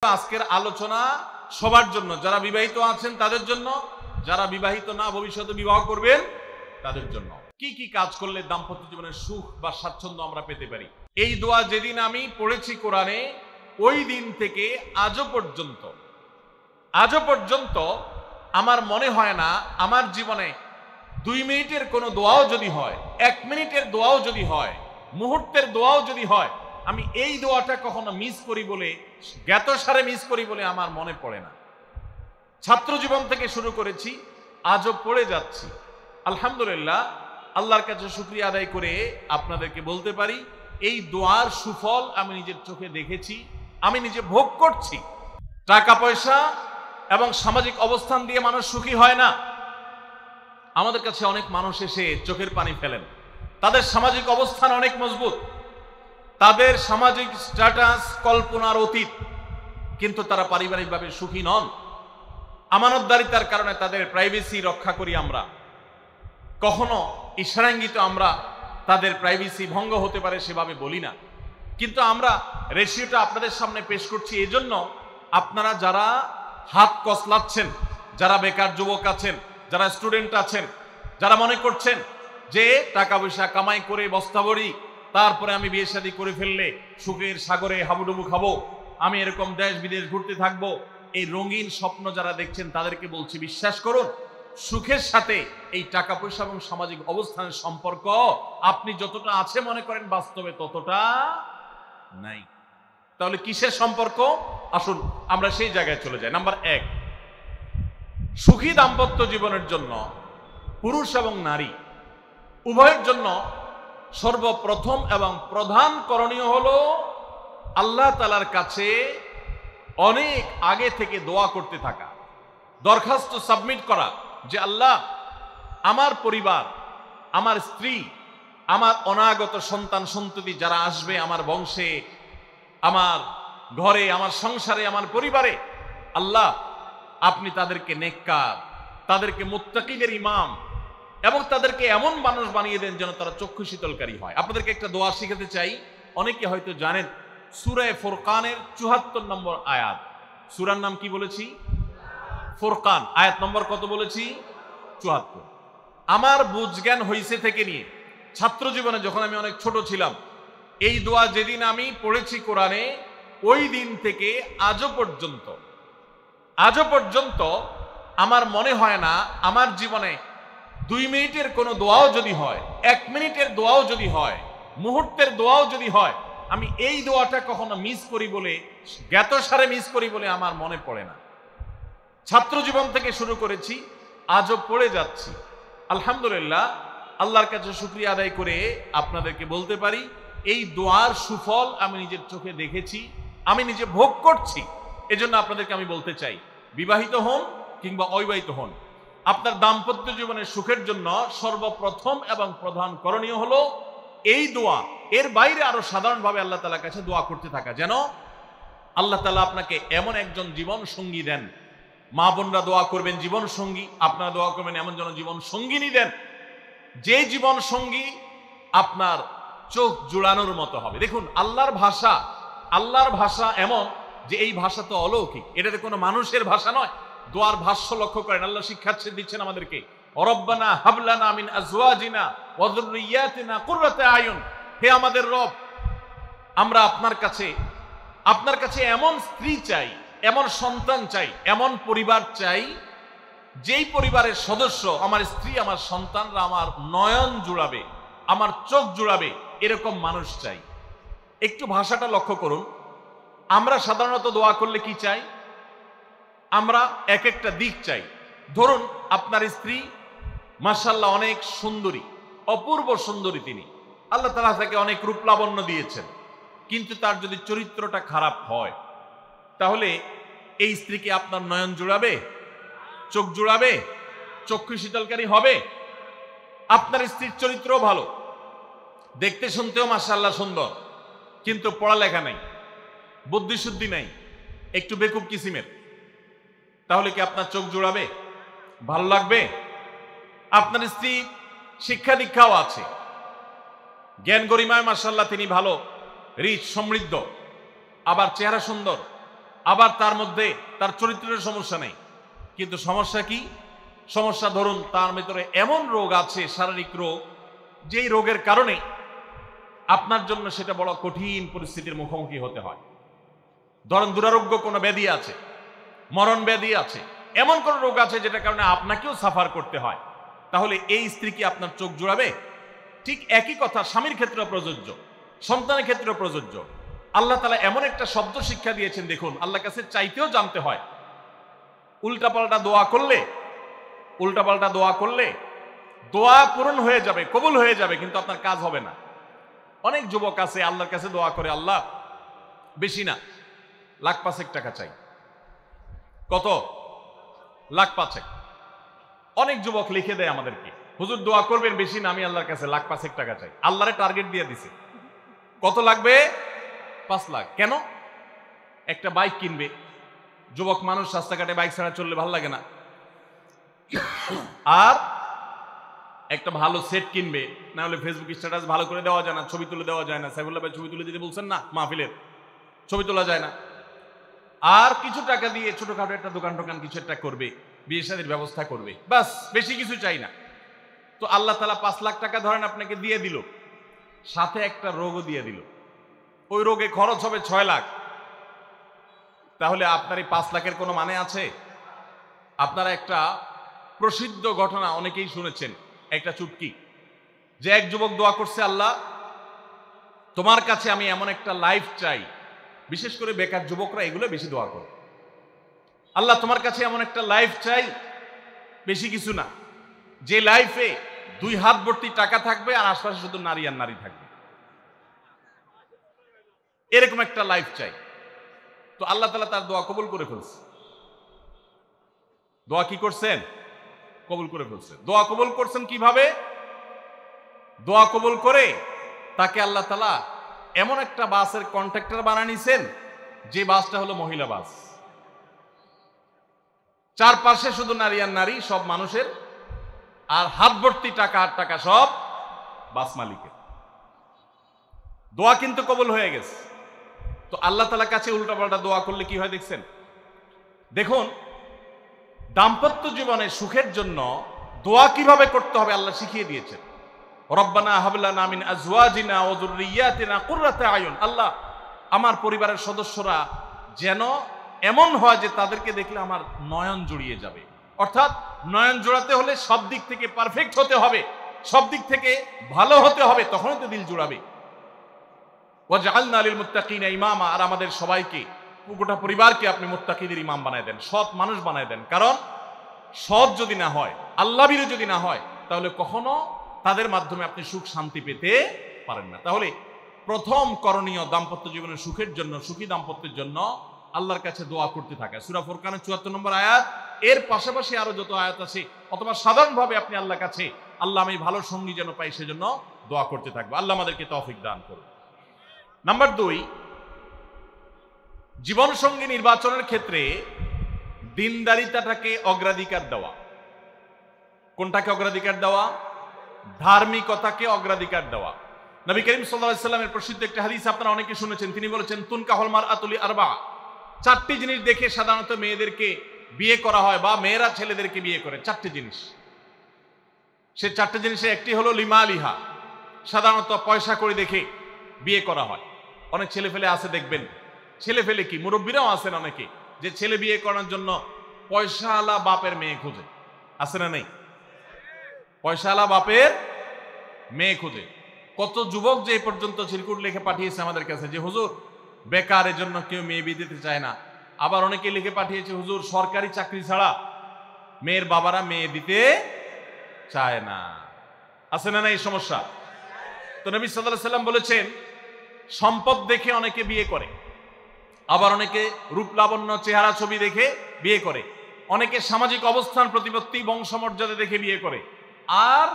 আজকের আলোচনা সবার জন্য, যারা বিবাহিত আছেন তাদের জন্য, যারা বিবাহিত না ভবিষ্যতে বিবাহ করবেন তাদের জন্য। কি কি কাজ করলে দাম্পত্য জীবনের সুখ বা স্বাচ্ছন্দ্য আমরা পেতে পারি। এই দোয়া যেদিন আমি পড়েছি কোরআনে, ওই দিন থেকে আজও পর্যন্ত আমার মনে হয় না আমার জীবনে 2 মিনিটের কোনো দোয়াও যদি হয়, 1 মিনিটের দোয়াও যদি হয়, মুহূর্তের দোয়াও যদি হয়, আমি এই দোয়াটা কখনো মিস করি বলে, জ্ঞাতসারে মিস করি বলে আমার মনে পড়ে না। ছাত্র জীবন থেকে শুরু করেছি, আজও পড়ে যাচ্ছি। আলহামদুলিল্লাহ, আল্লাহর কাছে শুকরিয়া আদায় করে আপনাদেরকে বলতে পারি, এই দোয়ার সুফল আমি নিজের চোখে দেখেছি, আমি নিজে ভোগ করছি। টাকা পয়সা এবং সামাজিক অবস্থান দিয়ে মানুষ সুখী হয় না। আমাদের কাছে অনেক মানুষ এসে চোখের পানি ফেলেন, তাদের সামাজিক অবস্থান অনেক মজবুত, তাদের সামাজিক স্ট্যাটাস কল্পনার অতীত, কিন্তু তারা পারিবারিকভাবে সুখী নন। আমানতদারিতার কারণে তাদের প্রাইভেসি রক্ষা করি আমরা, কখনো ইশারাঙ্গিত আমরা তাদের প্রাইভেসি ভঙ্গ হতে পারে সেভাবে বলি না। কিন্তু আমরা রেশিওটা আপনাদের সামনে পেশ করছি এজন্য, আপনারা যারা হাত কসলাচ্ছেন, যারা বেকার যুবক আছেন, যারা স্টুডেন্ট আছেন, যারা মনে করছেন যে টাকা পয়সা কামাই করে বস্তা ভরি, তারপরে আমি বিয়ে শাদী করে ফেললে সুখের সাগরে হাবুডুবু খাবো, আমি এরকম দেশ বিদেশ ঘুরতে থাকবো, এই রঙিন স্বপ্ন যারা দেখছেন তাদেরকে বলছি, বিশ্বাস করুন, সুখের সাথে এই টাকা পয়সা এবং সামাজিক অবস্থানের সম্পর্ক আপনি যতটা আছে মনে করেন, বাস্তবে ততটা নাই। তাহলে কিসের সম্পর্ক? আসুন আমরা সেই জায়গায় চলে যাই। নাম্বার 1, সুখী দাম্পত্য জীবনের জন্য পুরুষ এবং নারী উভয়ের জন্য সর্বপ্রথম এবং প্রধান করণীয় হলো আল্লাহ তাআলার কাছে অনেক আগে থেকে দোয়া করতে থাকা, দরখাস্ত সাবমিট করা যে আল্লাহ, আমার পরিবার, আমার স্ত্রী, আমার অনাগত সন্তান সন্ততি যারা আসবে আমার বংশে, আমার ঘরে, আমার সংসারে, আমার পরিবারে, আল্লাহ আপনি তাদেরকে নেককার, তাদেরকে মুত্তাকিদের ইমাম এবং তাদেরকে এমন মানুষ বানিয়ে দেন যেন তারা চক্ষু শীতলকারী হয়। আপনাদেরকে একটা দোয়া শিখাতে চাই, অনেকে হয়তো জানেন, সূরা ফুরকানের 74 নম্বর আয়াত। সূরার নাম কি বলেছি? ফুরকান। আয়াত নম্বর কত বলেছি? 74। আমার বুঝজ্ঞান হইছে থেকে নিয়ে ছাত্র জীবনে যখন আমি অনেক ছোট ছিলাম, এই দোয়া যেদিন আমি পড়েছি কোরআনে, ওই দিন থেকে আজও পর্যন্ত আমার মনে হয় না আমার জীবনে 2 মিনিটের কোনো দোয়াও যদি হয়, 1 মিনিটের দোয়াও যদি হয়, মুহূর্তের দোয়াও যদি হয়, আমি এই দোয়াটা কখনো মিস করি বলে, জ্ঞাতসারে মিস করি বলে আমার মনে পড়ে না। ছাত্র জীবন থেকে শুরু করেছি, আজও পড়ে যাচ্ছি। আলহামদুলিল্লাহ, আল্লাহর কাছে শুকরিয়া আদায় করে আপনাদেরকে বলতে পারি, এই দোয়ার সুফল আমি নিজের চোখে দেখেছি, আমি নিজে ভোগ করছি। এজন্য আপনাদেরকে আমি বলতে চাই, বিবাহিত হন কিংবা অবিবাহিত হন, আপনার দাম্পত্য জীবনের সুখের জন্য সর্বপ্রথম এবং প্রধান করণীয় হলো এই দোয়া। এর বাইরে আরো সাধারণভাবে আল্লাহ তাআলার কাছে দোয়া করতে থাকা, যেন আল্লাহ তাআলা আপনাকে এমন একজন জীবন সঙ্গী দেন। মা বোনরা দোয়া করবেন জীবন সঙ্গী, আপনারা দোয়া করবেন এমন যেন জীবন সঙ্গিনী দেন, যে জীবন সঙ্গী আপনার চোখ জুড়ানোর মতো হবে। দেখুন, আল্লাহর ভাষা এমন যে এই ভাষা তো অলৌকিক, এটাতে কোনো মানুষের ভাষা নয়। দোয়ার ভাষ্য লক্ষ্য করেন, আল্লাহ শিক্ষা দিচ্ছেন আমাদেরকে, রব্বানা হাবলানা মিন আজওয়াজিনা ওয়া যুররিয়াতিনা কুররাতা আয়ুন। হে আমাদের রব, আমরা আপনার কাছে এমন স্ত্রী চাই, এমন সন্তান চাই, এমন পরিবার চাই, যেই পরিবারের সদস্য, আমার স্ত্রী, আমার সন্তানরা আমার নয়ন জুড়াবে, আমার চোখ জুড়াবে, এরকম মানুষ চাই। একটু ভাষাটা লক্ষ্য করুন। আমরা সাধারণত দোয়া করলে কি চাই? আমরা এক একটা দিক চাই। ধরুন, আপনার স্ত্রী মাশাআল্লাহ অনেক সুন্দরী, অপূর্ব সুন্দরী, তিনি আল্লাহ তাআলা তাকে অনেক রূপ লাবণ্য দিয়েছেন, কিন্তু তার যদি চরিত্রটা খারাপ হয়, তাহলে এই স্ত্রীকে আপনার নয়ন জুড়াবে, চোখ জুড়াবে, চক্ষু শীতলকারী হবে? আপনার স্ত্রীর চরিত্র ভালো, দেখতে শুনতেও মাশাআল্লাহ সুন্দর, কিন্তু পড়ালেখা নাই, বুদ্ধিশুদ্ধি নাই, একটু বেকুব কিসিমের, তাহলে কি আপনার চোখ জুড়াবে? ভালো লাগবে? আপনার স্ত্রী শিক্ষা দীক্ষাও আছে, জ্ঞান গরিমায় মাশাআল্লাহ তিনি ভালো, রিচ, সমৃদ্ধ, আবার চেহারা সুন্দর, আবার তার মধ্যে তার চরিত্রের সমস্যা নেই, কিন্তু সমস্যা কি? সমস্যা ধরুন তার ভিতরে এমন রোগ আছে, শারীরিক রোগ, যেই রোগের কারণে আপনার জন্য সেটা বড় কঠিন পরিস্থিতির মুখোমুখি হতে হয়। ধরেন দুরারোগ্য কোনো ব্যাধি আছে, মরণ ব্যাধি আছে, এমন কোন রোগ আছে যেটার কারণে আপনাকেও সাফার করতে হয়। তাহলে এই স্ত্রী কি আপনার চোখ জোড়াবে? ঠিক একই কথা স্বামীর ক্ষেত্রেও প্রযোজ্য, সন্তানের ক্ষেত্রেও প্রযোজ্য। আল্লাহ তাআলা এমন একটা শব্দ শিক্ষা দিয়েছেন, দেখুন, আল্লাহর কাছে চাইতেও জানতে হয়। উল্টাপাল্টা দোয়া করলে দোয়া পূরণ হয়ে যাবে, কবুল হয়ে যাবে, কিন্তু আপনার কাজ হবে না। অনেক যুবক আছে আল্লাহর কাছে দোয়া করে, আল্লাহ বেশি না, লাখ 5 টাকা চাই। কত? লাখ 5। অনেক যুবক লিখে দেয় আমাদেরকে, হুজুর দোয়া করবেন, বেশি না, আমি আল্লাহর কাছে লাখ 5 টাকা চাই। আল্লাহরে টার্গেট দিয়ে দিছে, কত লাগবে? 5 লাখ। কেন? একটা বাইক কিনবে। যুবক মানুষ, রাস্তাঘাটে বাইক ছাড়া চললে ভালো লাগে না। আর একটা ভালো সেট কিনবে, না হলে ফেসবুক স্ট্যাটাস ভালো করে দেওয়া যায় না, ছবি তুলে দেওয়া যায় না। সাইফুল্লাহ ভাই ছবি তুলে দিতে বলছেন না, মাহফিলের ছবি তোলা যায় না। আর কিছু টাকা দিয়ে ছোটখাটো একটা দোকান কিছু একটা করবে, বিয়ে শাদীর ব্যবস্থা করবে, বাস, বেশি কিছু চাই না। তো আল্লাহ তাআলা 5 লাখ টাকা ধরেন আপনাকে দিয়ে দিল, সাথে একটা রোগও দিয়ে দিল। ওই রোগে খরচ হবে 6 লাখ। তাহলে আপনার এই 5 লাখের কোনো মানে আছে? আপনারা একটা প্রসিদ্ধ ঘটনা অনেকেই শুনেছেন, একটা চুটকি, যে এক যুবক দোয়া করছে, আল্লাহ তোমার কাছে আমি এমন একটা লাইফ চাই। বিশেষ করে বেকার যুবকরা এগুলো বেশি দোয়া করে, আল্লাহ তোমার কাছে এমন একটা লাইফ চাই, বেশি কিছু না, যে লাইফে 2 হাত ভর্তি টাকা থাকবে আর আশপাশে শুধু নারী আর নারী থাকবে, এরকম একটা লাইফ চাই। তো আল্লাহ তাআলা তার দোয়া কবুল করে ফেলছে। দোয়া কি করছেন? কবুল করে ফেলছে। দোয়া কবুল করছেন কিভাবে? দোয়া কবুল করে তাকে আল্লাহ তাআলা এমন একটা বাসের কন্ট্রাক্টর বানিয়ে নিছেন, যে বাসটা হলো মহিলা বাস। চারপাশে শুধু নারী আর নারী, সব মানুষের, আর হাত ভর্তি টাকা আর টাকা সব বাস মালিকের। দোয়া কিন্তু কবুল হয়ে গেছে। তো আল্লাহ তাআলার কাছে উল্টাপাল্টা দোয়া করলে কি হয় দেখছেন? দেখুন, দাম্পত্য জীবনে সুখের জন্য দোয়া কিভাবে করতে হবে আল্লাহ শিখিয়ে দিয়েছেন। রব্বানা হাব লানা মিন আজওয়াজিনা ওয়া যুররিয়াতিনা কুররাতা আয়ুন। আল্লাহ, আমার পরিবারের সদস্যরা যেন এমন হয় যে তাদেরকে দেখলে আমার নয়ন জুড়িয়ে যাবে। অর্থাৎ নয়ন জোড়াতে হলে সব দিক থেকে পারফেক্ট হতে হবে, সব দিক থেকে ভালো হতে হবে, তখনই তো দিল জুড়াবে। ওয়াজআলনা লিল মুত্তাকিনা ইমামা। আর আমাদের সবাইকে, গোটা পরিবারকে আপনি মুত্তাকিদের ইমাম বানায় দেন, সৎ মানুষ বানায় দেন। কারণ সৎ যদি না হয়, আল্লাহভীরু যদি না হয়, তাহলে কখনো তাদের মাধ্যমে আপনি সুখ শান্তি পেতে পারেন না। তাহলে প্রথম করণীয় দাম্পত্য জীবনের সুখের জন্য, সুখী দাম্পত্যের জন্য আল্লাহর কাছে দোয়া করতে থাকা। সূরা ফুরকানের ৭৪ নম্বর আয়াত, এর পাশাপাশি আরো যত আয়াত আছে, অথবা সাধারণভাবে আপনি আল্লাহর কাছে, আল্লাহ আমি ভালো সঙ্গী যেন পাই, সেজন্য দোয়া করতে থাকবো। আল্লাহ আমাদেরকে তৌফিক দান করুন। নাম্বার 2, জীবন সঙ্গী নির্বাচনের ক্ষেত্রে দিনদারিতাটাকে অগ্রাধিকার দেওয়া। কোনটাকে অগ্রাধিকার দেওয়া? ধার্মিকতাকে অগ্রাধিকার দেওয়া। নবী করিম সাল্লাল্লাহু আলাইহি ওয়াসাল্লামের প্রসিদ্ধ একটা হাদিস আপনারা অনেকে শুনেছেন। তিনি বলেছেন, তুনকাহুল মারআতু লিআরবা। 4টি জিনিস দেখে সাধারণত মেয়েদেরকে বিয়ে করা হয়, বা মেয়েরা ছেলেদেরকে বিয়ে করে। 4টি জিনিস। সে 4টি জিনিসের একটি হলো লিমালিহা। সাধারণত পয়সা করে দেখে বিয়ে করা হয়। অনেক ছেলে ফেলে আছে দেখবেন, ছেলে ফেলে কি, মুরব্বীরাও আছেন অনেকে, যে ছেলে বিয়ে করার জন্য পয়সাওয়ালা বাপের মেয়ে খুঁজে। আছে না নেই? পয়সাওয়ালা বাপের মেয়ে খুঁজে। কত যুবক যে এই পর্যন্ত চিরকুট লিখে পাঠিয়েছে আমাদের কাছে, যে হুজুর বেকারের জন্য কেউ মেয়ে বিয়ে দিতে চায় না। আবার অনেকে লিখে পাঠিয়েছে, হুজুর সরকারি চাকরি ছাড়া মেয়ের বাবারা মেয়ে দিতে চায় না। আছে না এই সমস্যা? তো নবী সাল্লাল্লাহু আলাইহি ওয়াসাল্লাম বলেছেন, সম্পদ দেখে অনেকে বিয়ে করে, আবার অনেকে রূপ লাবণ্য চেহারা ছবি দেখে বিয়ে করে, অনেকে সামাজিক অবস্থান প্রতিপত্তি বংশমর্যাদা দেখে বিয়ে করে, আর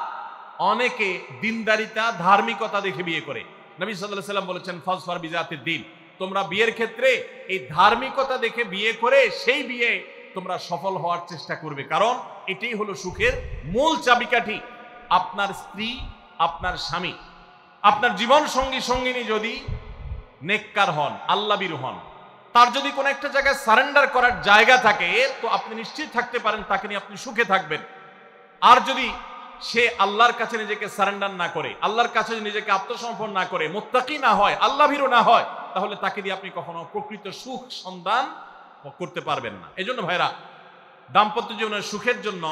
অনেকে দিনদারিতা ধার্মিকতা দেখে বিয়ে করে। নবী সাল্লাল্লাহু আলাইহি ওয়াসাল্লাম বলেছেন, ফাজফার বিজাতিদ দ্বীন। তোমরা বিয়ের ক্ষেত্রে এই ধার্মিকতা দেখে বিয়ে করে সেই বিয়ে তোমরা সফল হওয়ার চেষ্টা করবে, কারণ এটাই হলো সুখের মূল চাবিকাঠি। আপনার স্ত্রী, আপনার স্বামী, আপনার জীবন সঙ্গী সঙ্গিনী যদি নেককার হন, আল্লাহভীরু হন, তার যদি কোনো একটা জায়গায় সারেন্ডার করার জায়গা থাকে তো আপনি নিশ্চিত থাকতে পারেন তাকে নিয়ে আপনি সুখে থাকবেন। আর যদি সে আল্লাহর কাছে নিজেকে সারেন্ডার না করে, আল্লাহর কাছে নিজেকে আত্মসমর্পণ না করে, মুত্তাকি না হয়, আল্লাহ ভীরু না হয়, তাহলে তাকে দিয়ে আপনি কখনো প্রকৃত সুখ সন্ধান করতে পারবেন না। এজন্য ভাইরা, দাম্পত্য জীবনের সুখের জন্য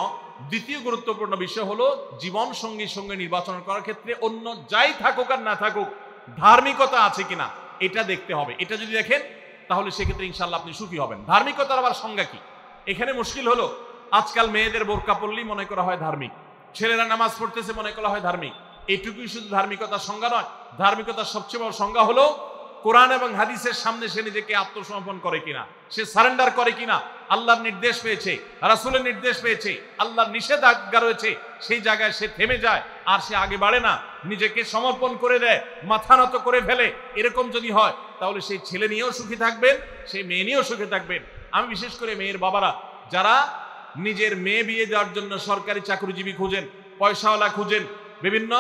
দ্বিতীয় গুরুত্বপূর্ণ বিষয় হলো জীবন সঙ্গীর সঙ্গে নির্বাচন করার ক্ষেত্রে অন্য যাই থাকুক আর না থাকুক ধার্মিকতা আছে কিনা এটা দেখতে হবে। এটা যদি দেখেন তাহলে সেক্ষেত্রে ইনশাআল্লাহ আপনি সুখী হবেন। ধার্মিকতার আবার সংজ্ঞা কি? এখানে মুশকিল হলো আজকাল মেয়েদের বোরকা পরলেই মনে করা হয় ধার্মিক, ছেলেরা নামাজ পড়তেছে মনে করা হয় ধার্মিক। এইটুকুই শুধু ধার্মিকতার সংজ্ঞা নয়। ধার্মিকতার সবচেয়ে বড় সংজ্ঞা হলো কোরআন এবং হাদিসের সামনে সে নিজেকে আত্মসমর্পণ করে কিনা, সে সারেন্ডার করে কিনা, আল্লাহর নির্দেশ পেয়েছে, রাসূলের নির্দেশ পেয়েছে, আল্লাহর নিষেধাজ্ঞা রয়েছে, সেই জায়গায় সে থেমে যায় আর সে আগে বাড়ে না, নিজেকে সমর্পণ করে দেয়, মাথা নত করে ফেলে। এরকম যদি হয় তাহলে সেই ছেলে নিয়েও সুখী থাকবেন, সেই মেয়ে নিয়েও সুখী থাকবেন। আমি বিশেষ করে মেয়ের বাবারা যারা নিজের মেয়ে বিয়ে দেওয়ার জন্য সরকারি চাকরিজীবী খুঁজেন, পয়সাওয়ালা খুঁজেন, বিভিন্ন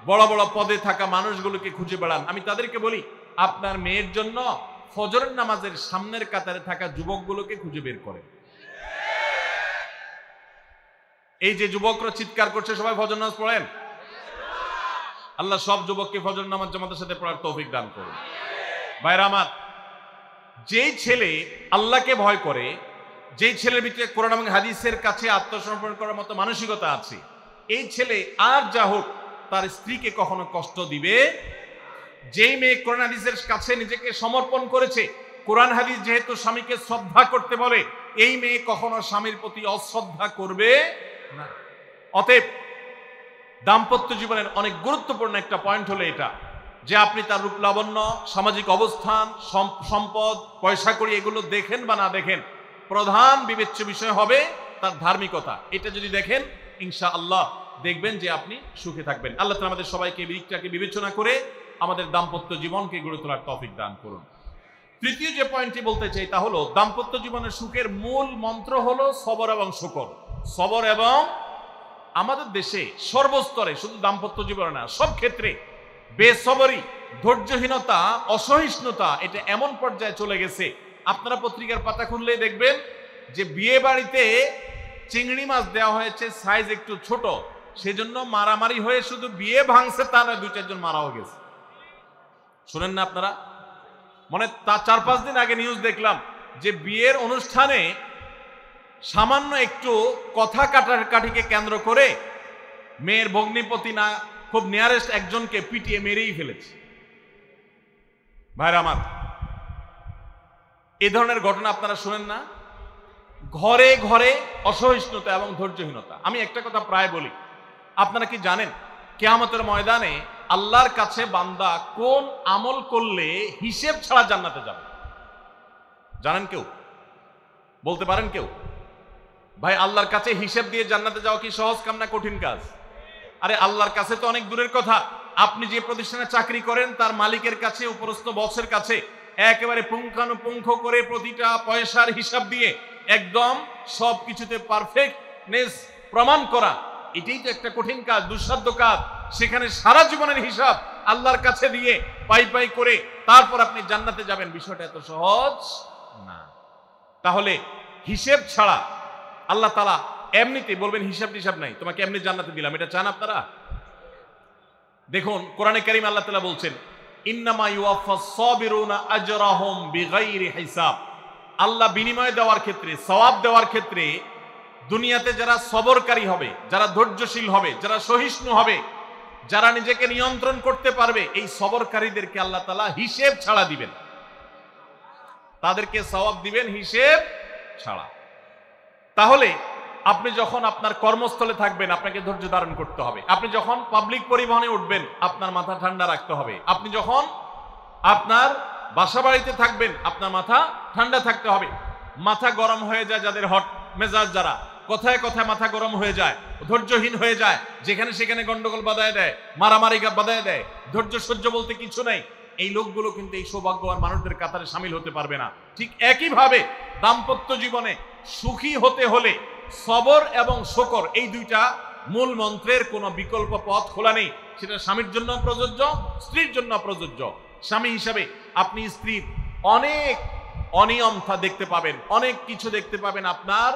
বড় বড় পদে থাকা মানুষগুলোকে খুঁজে বেড়ান, আমি তাদেরকে বলি আপনার মেয়ের জন্য ফজরের নামাজের সামনের কাতারে থাকা যুবকগুলোকে খুঁজে বের করেন। এই যে যুবকরা চিৎকার করছে সবাই ফজর নামাজ পড়েন, আল্লাহ সব যুবককে ফজর নামাজ জামাতের সাথে পড়ার তৌফিক দান করুন। ভাইরা আমার, যেই ছেলে আল্লাহকে ভয় করে, যেই ছেলের ভিতরে কোরআন এবং হাদিসের কাছে আত্মসমর্পণ করার মতো মানসিকতা আছে, এই ছেলে আর যা হোক তার স্ত্রীকে কখনো কষ্ট দিবে। যেই মেয়ে কোরআন হাদিসের কাছে নিজেকে সমর্পণ করেছে, কোরআন হাদিস যেহেতু স্বামীকে শ্রদ্ধা করতে বলে, এই মেয়ে কখনো স্বামীর প্রতি অশ্রদ্ধা করবে না। অতএব দাম্পত্য জীবনের অনেক গুরুত্বপূর্ণ একটা পয়েন্ট হলো এটা যে আপনি তার রূপ লাবণ্য, সামাজিক অবস্থান, সম্পদ, পয়সা কড়ি এগুলো দেখেন বা না দেখেন, প্রধান বিবেচ্য বিষয় হবে তার ধার্মিকতা। এটা যদি দেখেন ইনশাআল্লাহ দেখবেন যে আপনি সুখে থাকবেন। আল্লাহ তাআলা আমাদের সবাইকে এই দিকটাকে বিবেচনা করে আমাদের দাম্পত্য জীবনকে গড়ে তোলার তৌফিক দান করুন। তৃতীয় যে পয়েন্টটি বলতে চাই তা হলো দাম্পত্য জীবনের সুখের মূল মন্ত্র হলো সবর এবং শুকর। সবর এবং আমাদের দেশে সর্বস্তরে, শুধু দাম্পত্য জীবনে না, সব ক্ষেত্রে বেসবরি, ধৈর্যহীনতা, অসহিষ্ণুতা এটা এমন পর্যায়ে চলে গেছে, আপনারা পত্রিকার পাতা খুললেই দেখবেন যে বিয়ে বাড়িতে চিংড়ি মাছ দেওয়া হয়েছে সাইজ একটু ছোট, সেজন্য মারামারি হয়ে শুধু বিয়ে ভাঙছে তা নয়, 2-4 জন মারাও গেছে। শুনেন না আপনারা? মানে তা 4-5 দিন আগে নিউজ দেখলাম যে বিয়ের অনুষ্ঠানে সামান্য একটু কথা কাটাকাটিকে কেন্দ্র করে মেয়ের ভগ্নিপতি না খুব নিয়ারেস্ট একজনকে পিটিয়ে মেরেই ফেলেছে। ভাইরা আমার, এই ধরনের ঘটনা আপনারা শুনেন না? ঘরে ঘরে অসহিষ্ণুতা এবং ধৈর্যহীনতা। আমি একটা কথা প্রায় বলি, আপনারা কি জানেন কিয়ামতের ময়দানে আল্লাহর কাছে বান্দা কোন আমল করলে হিসেব ছাড়া জান্নাতে যাবে? জানেন কেউ? বলতে পারেন কেউ? ভাই, আল্লাহর কাছে হিসেব দিয়ে জান্নাতে যাওয়া কি সহজ কাম না কঠিন কাজ? আরে আল্লাহর কাছে তো অনেক দূরের কথা। আপনি যে প্রতিষ্ঠানে চাকরি করেন তার মালিকের কাছে, উপরস্থ বসের কাছে একেবারে পুঙ্খানুপুঙ্খ করে প্রতিটা পয়সার হিসাব দিয়ে একদম সবকিছুতে পারফেক্টনেস প্রমাণ করা, এটাই তো একটা কঠিন কাজ, দুঃসাধ্য কাজ। সেখানে সারা জীবনের হিসাব আল্লাহর কাছে দিয়ে পাই পাই করে তারপর আপনি জান্নাতে যাবেন, বিষয়টা এত সহজ না। তাহলে হিসেব ছাড়া আল্লাহ তাআলা এমনিতে বলবেন হিসাব টিসাব নাই, তোমাকে এমনি জান্নাতে দিলাম, এটা চান আপনারা? দেখুন কোরআনে কারীম আল্লাহ তাআলা বলছেন ইন্নামা ইউওয়াফাস সাবিরুনা আজরাহুম বিগাইরি হিসাব। আল্লাহ বিনিময় দেওয়ার ক্ষেত্রে, সওয়াব দেওয়ার ক্ষেত্রে দুনিয়াতে যারা সবরকারী হবে, যারা ধৈর্যশীল হবে, যারা সহিষ্ণু হবে, যারা নিজেকে নিয়ন্ত্রণ করতে পারবে, এই সবরকারীদেরকে আল্লাহ তাআলা হিসেব ছাড়া দিবেন, তাদেরকে সওয়াব দিবেন হিসেব ছাড়া। তাহলে আপনি যখন আপনার কর্মস্থলে থাকবেন আপনাকে ধৈর্য ধারণ করতে হবে। আপনি যখন পাবলিক পরিবহনে উঠবেন আপনার মাথা ঠান্ডা রাখতে হবে। আপনি যখন আপনার বাসা বাড়িতে থাকবেন আপনার মাথা ঠান্ডা থাকতে হবে। মাথা গরম হয়ে যায় যাদের, হট মেজাজ যারা, কথায় কথায় মাথা গরম হয়ে যায়, ধৈর্যহীন হয়ে যায়, যেখানে সেখানে গন্ডগোল বাধায় দেয়, মারামারি বাধায় দেয়, ধৈর্য সহ্য বলতে কিছু নেই, এই লোকগুলো কিন্তু এই সৌভাগ্যবান মানুষদের কাতারে শামিল হতে পারবে না। ঠিক একইভাবে দাম্পত্য জীবনে সুখী হতে হলে সবর এবং শুকর, এই দুইটা মূল মন্ত্রের কোনো বিকল্প পথ খোলা নেই। সেটা স্বামীর জন্য প্রযোজ্য, স্ত্রীর জন্য প্রযোজ্য। স্বামী হিসাবে আপনি স্ত্রীর অনেক অনিয়মতা দেখতে পাবেন, অনেক কিছু দেখতে পাবেন। আপনার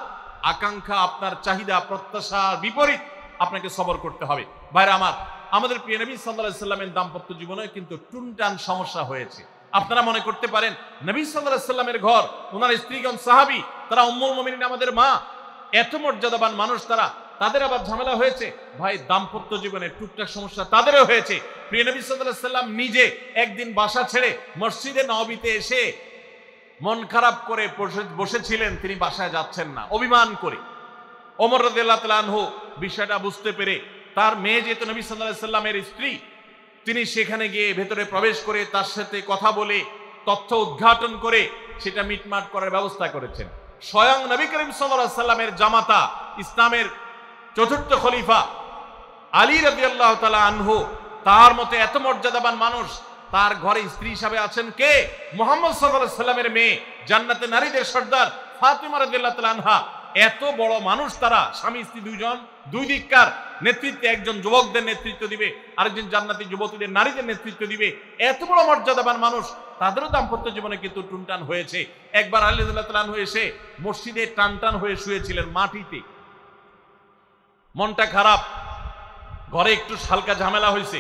আকাঙ্ক্ষা, আপনার চাহিদা, প্রত্যাশার বিপরীত আপনাকে সবর করতে হবে। ভাইরা আমার, আমাদের প্রিয় নবী সাল্লাল্লাহু আলাইহি সাল্লামের দাম্পত্য জীবনে কিন্তু টুনটান সমস্যা হয়েছে। আপনারা মনে করতে পারেন নবী সাল্লাল্লাহু আলাইহি সাল্লামের ঘর, ওনার স্ত্রীগণ সাহাবী, তারা উম্মুল মুমিনিন আমাদের মা, এত মর্যাদাবান মানুষ, তাদের আবার ঝামেলা হয়েছে। ভাই, দাম্পত্য জীবনে টুকটাক সমস্যা তাদেরও হয়েছে। প্রিয় নবী সাল্লাল্লাহু আলাইহি সাল্লাম নিজে একদিন বাসা ছেড়ে মসজিদে নববীতে এসে মন খারাপ করে বসেছিলেন, তিনি বাসায় যাচ্ছেন না, অভিমান করে। ওমর রাদিয়াল্লাহু তাআলা আনহু বিষয়টা বুঝতে পেরে, তার মেয়ে যেহেতু নবী সাল্লাল্লাহু আলাইহি সাল্লামের স্ত্রী, তিনি সেখানে গিয়ে ভেতরে প্রবেশ করে তার সাথে কথা বলে তথ্য উদ্ঘাটন করে সেটা মিটমাট করার ব্যবস্থা করেছেন। স্বয়ং নবী করিম সাল্লাল্লাহু আলাইহি সাল্লামের জামাতা, ইসলামের চতুর্থ খলিফা আলী রাদিয়াল্লাহু তাআলা আনহু, তার মতো এত মর্যাদাবান মানুষ, তার ঘরে স্ত্রী হিসাবে আছেন কে? মুহাম্মদ সাল্লাল্লাহু আলাইহি সাল্লামের মেয়ে, জান্নাতে নারীদের সর্দার ফাতিমা রাদিয়াল্লাহু তাআলা আনহা। এত বড় মানুষ তারা, স্বামী স্ত্রী দুইজন, দুই দিককার নেতৃত্বে, একজন যুবকদের নেতৃত্ব দিবে, আরেকজন জান্নাতি যুবতীদের, নারীদের নেতৃত্ব দিবে। এত বড় মর্যাদাবান মানুষ, তাদেরও দাম্পত্য জীবনে কিন্তু টুনটান হয়েছে। একবার আলী রাদিয়াল্লাহু তাআলা আনহু এসে মসজিদে টানটান হয়ে শুয়েছিলেন মাটিতে, মনটা খারাপ, ঘরে একটু হালকা ঝামেলা হয়েছে,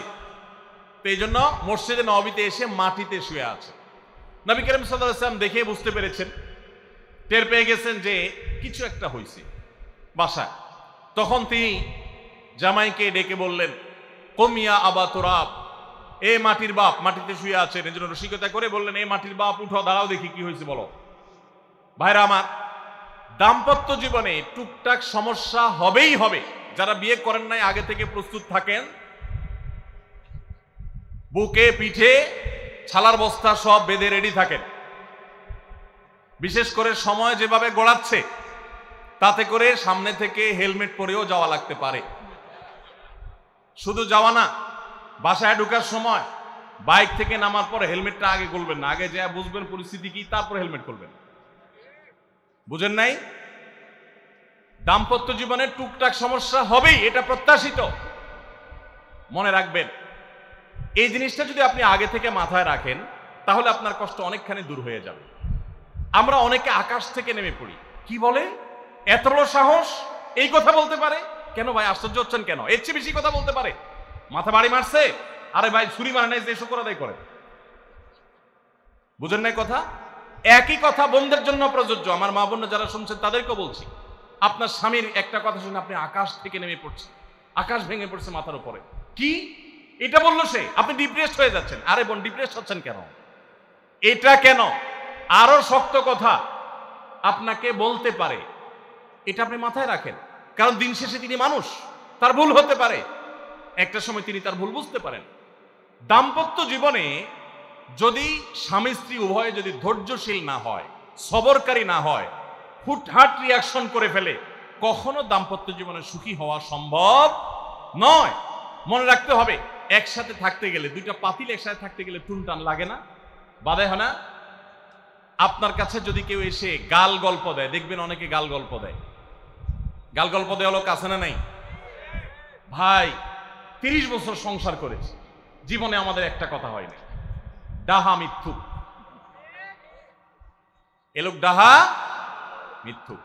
তো এই জন্য মসজিদে নববীতে এসে মাটিতে শুয়ে আছে। নবী করিম সাল্লাল্লাহু আলাইহি ওয়াসাল্লাম দেখে বুঝতে পেরেছেন, টের পেয়ে গেছেন যে কিছু একটা হয়েছে বাসায়। তখন তিনি জামাইকে ডেকে বললেন, কমিয়া আবা তুরাব, এ মাটির বাপ, মাটিতে শুয়ে আছেন, এই জন্য রসিকতা করে বললেন, এ মাটির বাপ, উঠো, দাঁড়াও, দেখি কি হয়েছে বলো। ভাইরা আমার, দাম্পত্য জীবনে টুকটাক সমস্যা হবেই হবে। যারা বিয়ে করেন নাই আগে থেকে প্রস্তুত থাকেন, বুকে পিঠে ছালার বস্তা সব বেঁধে রেডি থাকেন। বিশেষ করে সময় যেভাবে গড়াচ্ছে, তাতে করে সামনে থেকে হেলমেট পরেও যাওয়া লাগতে পারে। শুধু যাওয়া না, বাসায় ঢোকার সময় বাইক থেকে নামার পর হেলমেটটা আগে খুলবেন না, আগে যা বুঝবেন পরিস্থিতি কি, তারপর হেলমেট খুলবেন। বুঝেন নাই? দাম্পত্য জীবনে টুকটাক সমস্যা হবেই, এটা প্রত্যাশিত। মনে রাখবেন, এই জিনিসটা যদি আপনি আগে থেকে মাথায় রাখেন, তাহলে আপনার কষ্ট অনেকখানি দূর হয়ে যাবে। আমরা অনেকে আকাশ থেকে নেমে পড়ি। কি বলে, এত বড় সাহস, এই কথা বলতে পারে? কেন ভাই আশ্চর্য হচ্ছেন কেন? এর চেয়ে বেশি কথা বলতে পারে। মাথা বাড়ি মারছে, আরে ভাই ছুরি মারে নাই যে শুকর আদায় করে। বুঝেন নাই কথা? একই কথা বোনদের জন্য প্রযোজ্য। আমার মা বোন যারা শুনছেন তাদেরকেও বলছি, আপনার স্বামীর একটা কথা শুনে আপনি আকাশ থেকে নেমে পড়ছেন, আকাশ ভেঙে পড়ছে মাথার উপরে। কি এটা বললো সে, আপনি ডিপ্রেসড হয়ে যাচ্ছেন। আরে বোন, ডিপ্রেসড হচ্ছেন কেন? এটা কেন? আরো শক্ত কথা আপনাকে বলতে পারে, এটা আপনি মাথায় রাখেন। কারণ দিন শেষে তিনি মানুষ, তার ভুল হতে পারে, একটা সময় তিনি তার ভুল বুঝতে পারেন। দাম্পত্য জীবনে যদি স্বামী স্ত্রী উভয়ে যদি ধৈর্যশীল না হয়, সবরকারী না হয়, হুটহাট রিয়াকশন করে ফেলে, কখনো দাম্পত্য জীবনে সুখী হওয়া সম্ভব নয়। মনে রাখতে হবে, একসাথে থাকতে গেলে, দুইটা পাতিল একসাথে থাকতে গেলে টুনটান লাগে না? বাধে হয় না? আপনার কাছে যদি কেউ এসে গাল গল্প দেয়, দেখবেন অনেকে গাল গল্প দেয়। গাল গল্প দেওয়া লোক আছে না নাই? ভাই 30 বছর সংসার করেছি, জীবনে আমাদের একটা কথা হয়নি। ডাহা মিথ্যুক, এ লোক ডাহা মিথ্যুক।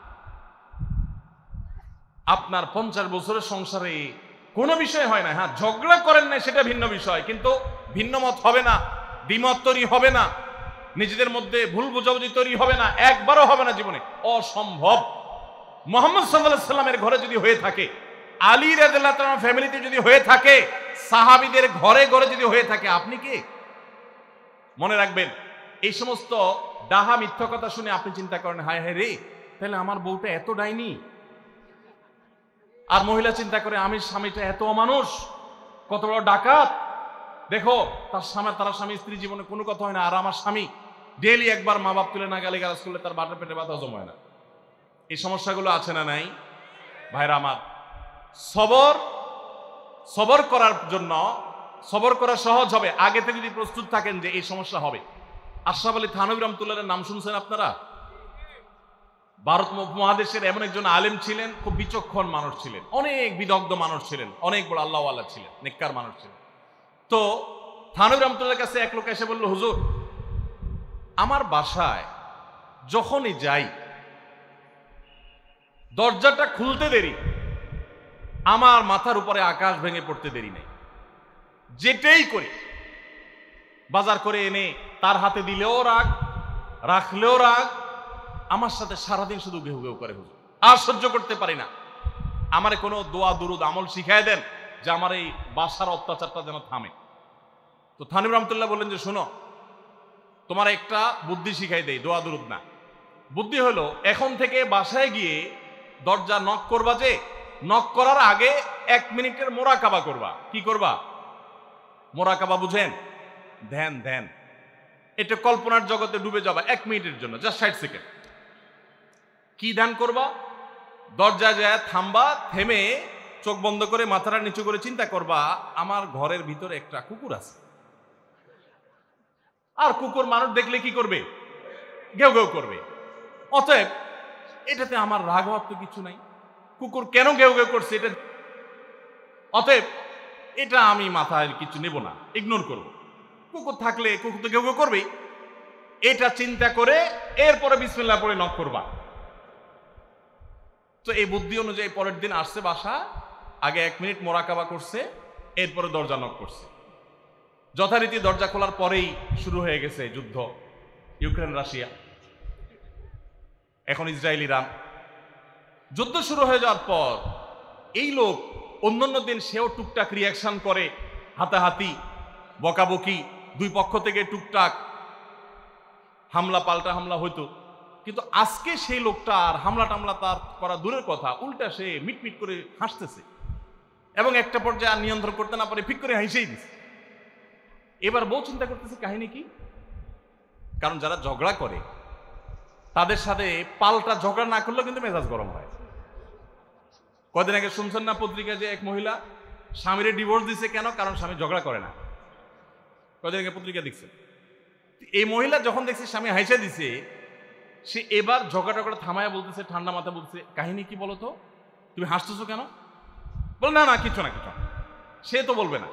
আপনার 50 বছরের সংসারে কোনো বিষয় হয় না। হ্যাঁ, ঝগড়া করেন না, সেটা ভিন্ন বিষয়, কিন্তু ভিন্ন মত হবে না, দ্বিমত তৈরি হবে না, নিজেদের মধ্যে ভুল বোঝাবুঝি তৈরি হবে না, একবারও হবে না জীবনে, অসম্ভব। মুহাম্মদ সাল্লাল্লাহু আলাইহি সাল্লামের ঘরে যদি হয়ে থাকে, আলী রাদিয়াল্লাহু তাআলা ফ্যামিলিতে যদি হয়ে থাকে, সাহাবীদের ঘরে ঘরে যদি হয়ে থাকে, আপনি কে? মনে রাখবেন, এই সমস্ত ডাহা মিথ্যা কথা শুনে আপনি চিন্তা করেন, হায় হায় রে, তাহলে আমার বউটা এত ডাইনি। আর মহিলা চিন্তা করে, আমি স্বামীটা এত অমানুষ, কত বড় ডাকাত। দেখো, তার স্বামী স্ত্রী জীবনে কোনো কথা হয় না, আর আমার স্বামী ডেইলি একবার মা বাপ তুলে না গালিগালাজ করলে তার বাটার পেটে ব্যথা হজম হয় না। এই সমস্যাগুলো আছে না নাই? ভাইরা আমার, সবর করার জন্য, সবর করা সহজ হবে আগে থেকে যদি প্রস্তুত থাকেন যে এই সমস্যা হবে। আশরাফ আলী থানভী রাহমাতুল্লাহর নাম শুনছেন আপনারা? ভারত মহাদেশের এমন একজন আলেম ছিলেন, খুব বিচক্ষণ মানুষ ছিলেন, অনেক বিদগ্ধ মানুষ ছিলেন, অনেক বড় আল্লাহওয়ালা ছিলেন, নেককার মানুষ ছিলেন। তো থানভী রাহমাতুল্লাহর কাছে এক লোক এসে বলল, হুজুর, আমার বাসায় যখনই যাই দরজাটা খুলতে দেরি, আমার মাথার উপরে আকাশ ভেঙে পড়তে দেরি নেই। যেটাই করি, বাজার করে এনে তার হাতে দিলেও রাগ, রাখলেও রাগ, আমার সাথে সারাদিন শুধু ঘেউ ঘেউ করে, হুজুর আর সহ্য করতে পারি না। আমারে কোনো দোয়া দুরুদ আমল শিখাই দেন যে আমার এই বাসার অত্যাচারটা যেন থামে। তো থানিম রহমতুল্লাহ বললেন যে শোনো, তোমার একটা বুদ্ধি শিখাই দেই, দোয়া দুরুদ না। বুদ্ধি হলো, এখন থেকে বাসায় গিয়ে দরজা নক করবা, যে নক করার আগে 1 মিনিটের মোরাকাবা করবা। কি করবা? মোরাকাবা বুঝেন? ধ্যান। ধ্যান এটা কল্পনার জগতে ডুবে যাবা 1 মিনিটের জন্য, জাস্ট 60 সেকেন্ড। কি ধ্যান করবা? দরজা যায় থামবা, থেমে চোখ বন্ধ করে মাথাটা নিচু করে চিন্তা করবা, আমার ঘরের ভিতরে একটা কুকুর আছে। আর কুকুর মানুষ দেখলে কি করবে? ঘেউ ঘেউ করবে। অতএব এটাতে আমার রাগ হওয়ার তো কিছু নাই। কুকুর কেন ঘেউ ঘেউ করছে এটা, অতএব এটা আমি মাথায় কিছু নেব না, ইগনোর করব। কুকুর থাকলে কুকুর তো ঘেউ ঘেউ করবেই, এটা চিন্তা করে এরপরে বিসমিল্লাহ পড়ে নক করবা। তো এই বুদ্ধি অনুযায়ী পরের দিন আসছে বাসা, আগে 1 মিনিট মোরাকাবা করছে, এরপরে দরজা নক করছে। যথারীতি দরজা খোলার পরেই শুরু হয়ে গেছে যুদ্ধ, ইউক্রেন রাশিয়া, এখন ইসরায়েল ইরান। যুদ্ধ শুরু হয়ে যাওয়ার পর এই লোক অন্যান্য দিন সেও টুকটাক রিয়াকশন করে, হাতাহাতি, বকাবকি, দুই পক্ষ থেকে টুকটাক হামলা পাল্টা হামলা হইতো। কিন্তু আজকে সেই লোকটা আর হামলা টামলা তার করা দূরের কথা, উল্টা সে মিটমিট করে হাসতেছে এবং একটা পর্যায়ে আর নিয়ন্ত্রণ করতে না পারে ফিক করে হাসেই দিছে। এবার বউ চিন্তা করতেছে কাহিনী কি, কারণ যারা ঝগড়া করে তাদের সাথে পাল্টা ঝগড়া না করলেও কিন্তু মেজাজ গরম হয়। কদিন আগে শুনছেন না পত্রিকা যে এক মহিলা স্বামীরে ডিভোর্স দিছে, কেন? কারণ স্বামী ঝগড়া করে না। কদিন আগে পত্রিকা দেখছে। এই মহিলা যখন দেখছে স্বামী হাইসা দিছে, সে এবার ঝগড়া টগড়া থামায়া বলতেছে, ঠান্ডা মাথা বলতেছে, কাহিনী কি বলো তো, তুমি হাসতেছো কেন? বল না না কিছু না কিছু। সে তো বলবে না।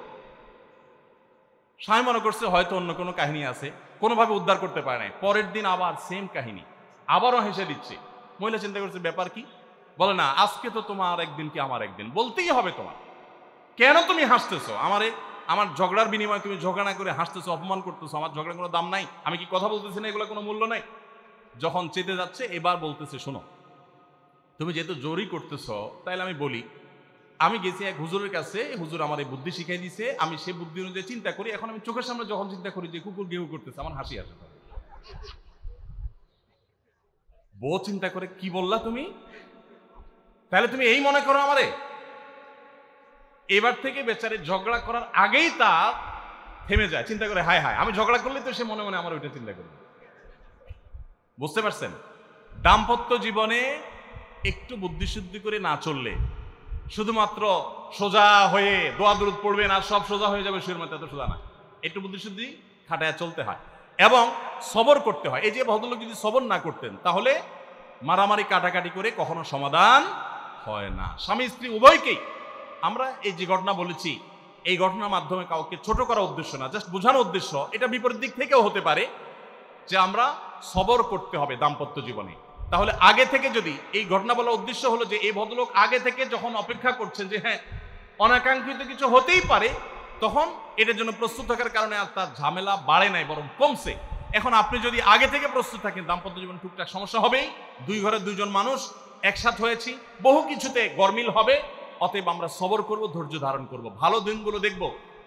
স্বামী মনে করছে হয়তো অন্য কোনো কাহিনী আছে, কোনোভাবে উদ্ধার করতে পারে নাই। পরের দিন আবার সেম কাহিনী, আবারও হেসে দিচ্ছে। মহিলা চিন্তা করছে ব্যাপার কি, বলে না আজকে তো তোমার একদিন কি আমার একদিন, বলতেই হবে তোমার। কেন তুমি হাসতেছো? আমার ঝগড়ার বিনিময়ে তুমি ঝগড়া না করে হাসতেছো, অপমান করতেছো। আমার ঝগড়ার কোনো দাম নাই? আমি কি কথা বলতেছি না, এগুলো কোনো মূল্য নাই? যখন চেতে যাচ্ছে এবার বলতেছে, শোনো তুমি যেহেতু জোরই করতেছো, তাইলে আমি বলি, আমি গেছি এক হুজুরের কাছে, হুজুর আমার এই বুদ্ধি শিখাই দিছে, আমি সে বুদ্ধি অনুযায়ী চিন্তা করি। এখন আমি চোখের সামনে যখন চিন্তা করি যে কুকুর গেউ করতেছে, আমার হাসি আসে। বউ চিন্তা করে, কি বললা তুমি? তাহলে তুমি এই মনে করো আমারে? এবার থেকে বেচারে ঝগড়া করার আগেই তা থেমে যায়, চিন্তা করে হায় হায় আমি ঝগড়া করলে তো সে মনে মনে আমার ওইটা চিন্তা করবে। বুঝতে পারছেন? দাম্পত্য জীবনে একটু বুদ্ধিশুদ্ধি করে না চললে, শুধুমাত্র সোজা হয়ে দোয়া দুরুদ পড়বেন আর সব সোজা হয়ে যাবে, শুয়ের মতো, এত সোজা না। একটু বুদ্ধিশুদ্ধি খাটায় চলতে হয় এবং সবর করতে হয়। এই যে ভদ্রলোক যদি সবর না করতেন, তাহলে মারামারি কাটাকাটি করে কখনো সমাধান হয় না। স্বামী স্ত্রী উভয়কেই আমরা এই যে ঘটনা বলেছি, এই ঘটনার মাধ্যমে কাউকে ছোট করার উদ্দেশ্য না, জাস্ট বোঝানোর উদ্দেশ্য। এটা বিপরীত দিক থেকেও হতে পারে যে আমরা সবর করতে হবে দাম্পত্য জীবনে। তাহলে আগে থেকে যদি এই ঘটনা বলার উদ্দেশ্য হলো যে এই ভদ্রলোক আগে থেকে যখন অপেক্ষা করছেন যে হ্যাঁ অনাকাঙ্ক্ষিত কিছু হতেই পারে, তখন এটার জন্য প্রস্তুত থাকার কারণে আর তার ঝামেলা বাড়ে নাই, বরং কমছে। এখন আপনি যদি আগে থেকে প্রস্তুত থাকেন, দাম্পত্য জীবনে টুকটাক সমস্যা হবেই। দুই ঘরে দুইজন মানুষ একসাথ হয়েছি, বহু কিছুতে গরমিল হবে। অতএব আমরা সবর করব, ধৈর্য ধারণ করব, ভালো দিনগুলো দেখব।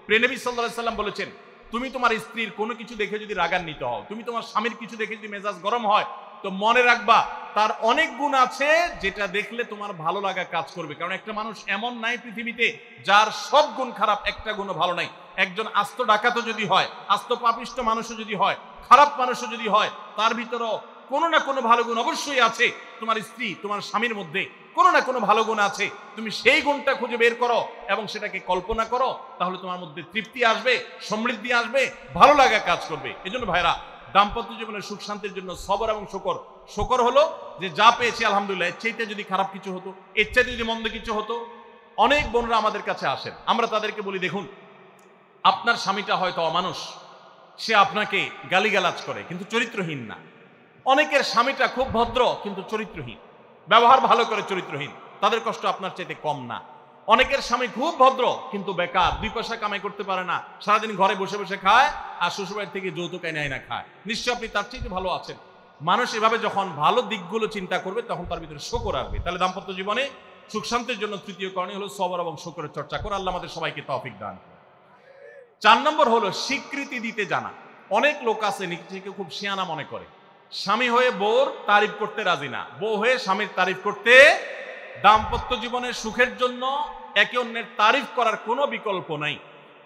প্রিয় নবী সাল্লাল্লাহু আলাইহি সাল্লাম বলেছেন, তুমি তোমার স্ত্রীর কোনো কিছু দেখে যদি রাগান্বিত হও, তুমি তোমার স্বামীর কিছু দেখে যদি মেজাজ গরম হয়, তো মনে রাখবা তার অনেক গুণ আছে যেটা দেখলে তোমার ভালো লাগা কাজ করবে। কারণ একটা মানুষ এমন নাই পৃথিবীতে যার সব গুণ খারাপ, একটা গুণও ভালো নাই। একজন আস্ত ডাকাতও যদি হয়, আস্ত পাপিষ্ট মানুষও যদি হয়, খারাপ মানুষও যদি হয়, তার ভিতরও কোনো না কোনো ভালো গুণ অবশ্যই আছে। তোমার স্ত্রী, তোমার স্বামীর মধ্যে কোনো না কোনো ভালো গুণ আছে। তুমি সেই গুণটা খুঁজে বের করো এবং সেটাকে কল্পনা করো, তাহলে তোমার মধ্যে তৃপ্তি আসবে, সমৃদ্ধি আসবে, ভালো লাগা কাজ করবে। এজন্য ভাইরা, দাম্পত্য জীবনের সুখ শান্তির জন্য সবর এবং শকর। শকর হলো যে যা পেয়েছি আলহামদুলিল্লাহ, এর চাইতে যদি খারাপ কিছু হতো, এর চাইতে যদি মন্দ কিছু হতো। অনেক বোনরা আমাদের কাছে আসেন, আমরা তাদেরকে বলি, দেখুন আপনার স্বামীটা হয়তো অমানুষ, সে আপনাকে গালিগালাজ করে কিন্তু চরিত্রহীন না। অনেকের স্বামীটা খুব ভদ্র কিন্তু চরিত্রহীন, ব্যবহার ভালো করে চরিত্রহীন, তাদের কষ্ট আপনার চাইতে কম না। অনেকের স্বামী খুব ভদ্র কিন্তু বেকার, 2 পয়সা কামাই করতে পারে না, সারাদিন ঘরে বসে বসে খায় আর শ্বশুরবাড়ি থেকে যৌতুক এনে না খায়, নিশ্চয় আপনি তার চাইতে ভালো আছেন। মানুষ এভাবে যখন ভালো দিকগুলো চিন্তা করবে তখন তার ভিতরে শকর আসবে। তাহলে দাম্পত্য জীবনে সুখ শান্তির জন্য তৃতীয় করণীয় হলো সবর এবং শকরের চর্চা করা। আল্লাহ আমাদের সবাইকে তৌফিক দান করুন। 4 নম্বর হলো স্বীকৃতি দিতে জানা। অনেক লোক আছে নিজেকে খুব শিয়ানা মনে করে, স্বামী হয়ে বউর তারিফ করতে রাজি না, বউ হয়ে স্বামীর তারিফ করতে। দাম্পত্য জীবনের সুখের জন্য একে অন্যের তারিফ করার কোনো বিকল্প নাই।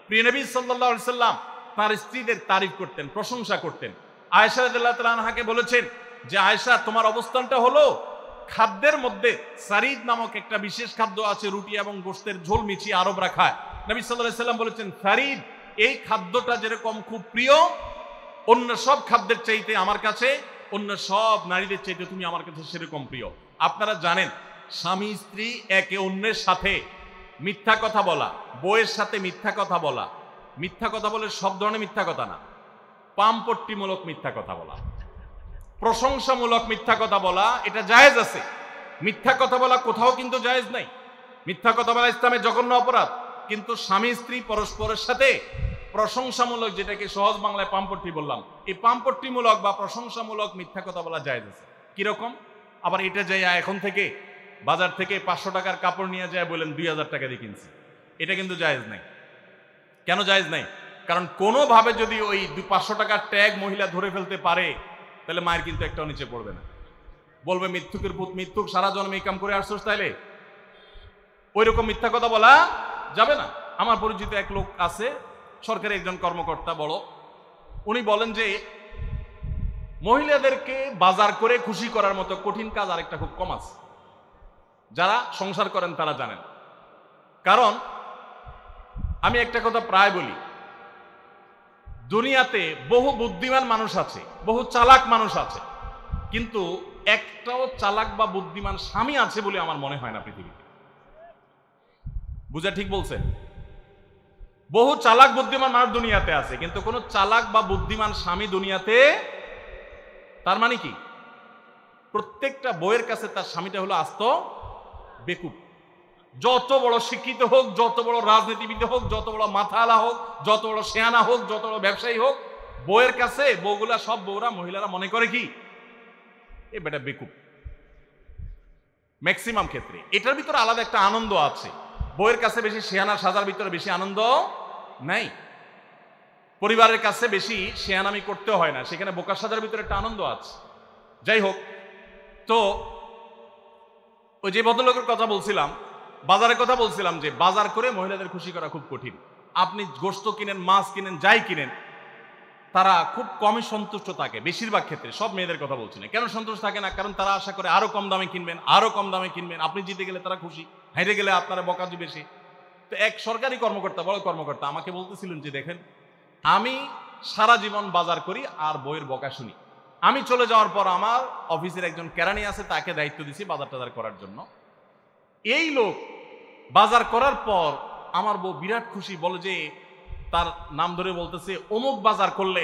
প্রিয় নবী সাল্লাল্লাহু আলাইহি সাল্লাম তার স্ত্রীদের তারিফ করতেন, প্রশংসা করতেন। আয়েশা রাদিয়াল্লাহু তাআলা আনহাকে বলেছেন যে আয়েশা, তোমার অবস্থানটা হলো খাদ্যের মধ্যে সারিদ নামক একটা বিশেষ খাদ্য আছে, রুটি এবং গোশতের ঝোল মিছিয়ে আরবরা খায়। নবী সাল্লাল্লাহু আলাইহি সাল্লাম বলেছেন, সারিদ এই খাদ্যটা যেরকম খুব প্রিয় অন্য সব খাদ্যের চাইতে আমার কাছে, অন্য সব নারীদের চাইতে তুমি আমার কাছে সেরকম প্রিয়। আপনারা জানেন স্বামী স্ত্রী একে অন্যের সাথে মিথ্যা কথা বলা, বউয়ের সাথে মিথ্যা কথা বলা, মিথ্যা কথা বলে সব ধরনের মিথ্যা কথা না, পামপট্টিমূলক মিথ্যা কথা বলা, প্রশংসামূলক মিথ্যা কথা বলা, এটা জায়েজ আছে। মিথ্যা কথা বলা কোথাও কিন্তু জায়েজ নাই। মিথ্যা কথা বলা ইসলামের জঘন্য অপরাধ। কিন্তু স্বামী স্ত্রী পরস্পরের সাথে প্রশংসামূলক, যেটাকে সহজ বাংলায় পামপট্টি বললাম, এই পামপট্টিমূলক বা প্রশংসামূলক মিথ্যা কথা বলা জায়েজ আছে। কিরকম? আবার এটা যাইয়া এখন থেকে বাজার থেকে 500 টাকার কাপড় নিয়ে যায় বলেন 2000 টাকা দিয়ে কিনছি, এটা কিন্তু জায়েজ নাই। কেন জায়েজ নাই? কারণ কোনোভাবে যদি ওই 500 টাকার ট্যাগ মহিলা ধরে ফেলতে পারে তাহলে মায়ের কিন্তু একটাও নিচে পড়বে না, বলবে মিথ্যুকের পুত মিথ্যুক, সারা জন্মে এই কাম করে আসছোস, তাইলে ওই রকম মিথ্যা কথা বলা যাবে না। আমার পরিচিত এক লোক আছে, সরকারি একজন কর্মকর্তা বড়, উনি বলেন যে মহিলাদেরকে বাজার করে খুশি করার মতো কঠিন কাজ আরেকটা খুব কম আছে। যারা সংসার করেন তারা জানেন। কারণ আমি একটা কথা প্রায় বলি, দুনিয়াতে বহু বুদ্ধিমান মানুষ আছে, বহু চালাক মানুষ আছে, কিন্তু একটাও চালাক বা বুদ্ধিমান স্বামী আছে বলে আমার মনে হয় না পৃথিবীতে। বুঝা ঠিক বলছেন? বহু চালাক বুদ্ধিমান মানুষ দুনিয়াতে আছে, কিন্তু কোন চালাক বা বুদ্ধিমান স্বামী দুনিয়াতে। তার মানে কি? প্রত্যেকটা বউয়ের কাছে তার স্বামীটা হলো আস্ত বেকুব। যত বড় শিক্ষিত হোক, যত বড় রাজনীতিবিদ হোক, যত বড় মাথাওয়ালা হোক, যত বড় শেয়ানা হোক, যত বড় ব্যবসায়ী হোক, বউয়ের কাছে বউগুলা, সব বউরা, মহিলারা মনে করে কি এ বেটা বেকুব। ম্যাক্সিমাম ক্ষেত্রে এটার ভিতরে আলাদা একটা আনন্দ আছে। বউয়ের কাছে বেশি শেয়ানা সাজার ভিতরে বেশি আনন্দ নাই। পরিবারের কাছে বেশি শেয়ানামি করতে হয় না, সেখানে বোকা সাজার ভিতরে একটা আনন্দ আছে। যাই হোক, তো ওই যে ভদ্রলোকের কথা বলছিলাম, বাজারের কথা বলছিলাম, যে বাজার করে মহিলাদের খুশি করা খুব কঠিন। আপনি গোশত কিনেন, মাছ কিনেন, যাই কিনেন, তারা খুব কমই সন্তুষ্ট থাকে বেশিরভাগ ক্ষেত্রে। সব মেয়েদের কথা বলছি না। কেন সন্তুষ্ট থাকে না? কারণ তারা আশা করে আরো কম দামে কিনবেন, আরো কম দামে কিনবেন। আপনি জিতে গেলে তারা খুশি, হেরে গেলে আপনারা বকাজি বেশি। তো এক সরকারি কর্মকর্তা, বড় কর্মকর্তা, আমাকে বলতেছিলেন যে দেখেন, আমি সারা জীবন বাজার করি আর বইয়ের বকা শুনি। আমি চলে যাওয়ার পর আমার অফিসের একজন কেরানি আছে, তাকে দায়িত্ব দিছি বাজার টাজার করার জন্য। এই লোক বাজার করার পর আমার বউ বিরাট খুশি, বলে যে তার নাম ধরে বলতেছে, অমুক বাজার করলে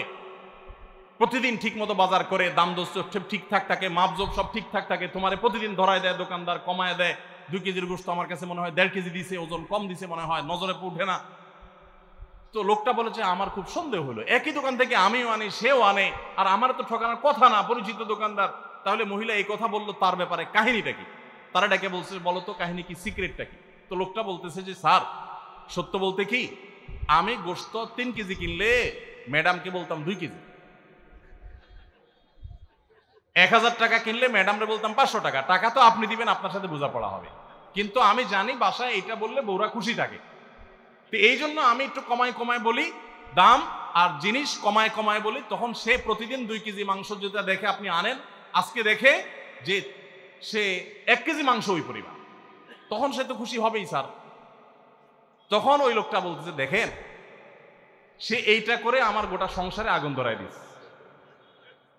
প্রতিদিন ঠিক মতো বাজার করে, দাম দোষ ঠিকঠাক থাকে, মাপজোপ সব ঠিকঠাক থাকে, তোমারে প্রতিদিন ধরায় দেয় দোকানদার, কমায় দেয়। 2 কেজির গোশত আমার কাছে মনে হয় 1.5 কেজি দিছে, ওজন কম দিছে মনে হয়, নজরে উঠে না। তো লোকটা বলেছে আমার খুব সন্দেহ হলো, একই দোকান থেকে আমিও আনি, সেও আনে, আর আমার তো ঠকানোর কথা না, পরিচিত দোকানদার। তাহলে মহিলা এই কথা বললো, তার ব্যাপারে কাহিনীটা কি? তারা ডেকে বলছে, বলো তো কাহিনী কি, সিক্রেটটা কি? তো লোকটা বলতেছে যে স্যার, সত্য বলতে কি, আমি গোশত 3 কেজি কিনলে ম্যাডামকে বলতাম 2 কেজি, 1000 টাকা কিনলে ম্যাডামরে বলতাম 500 টাকা। টাকা তো আপনি দিবেন, আপনার সাথে বোঝাপড়া হবে, কিন্তু আমি জানি বাসায় এটা বললে বউরা খুশি থাকে। তো এই জন্য আমি একটু কমায় কমায় বলি দাম, আর জিনিস কমায় কমায় বলি। তখন সে প্রতিদিন 2 কেজি মাংস যেটা দেখে আপনি আনেন, আজকে দেখে যে সে 1 কেজি মাংস ওই পরিমাণ, তখন সে তো খুশি হবেই স্যার। তখন ওই লোকটা বলতেছে, দেখেন, সে এইটা করে আমার গোটা সংসারে আগুন ধরায় দিচ্ছে।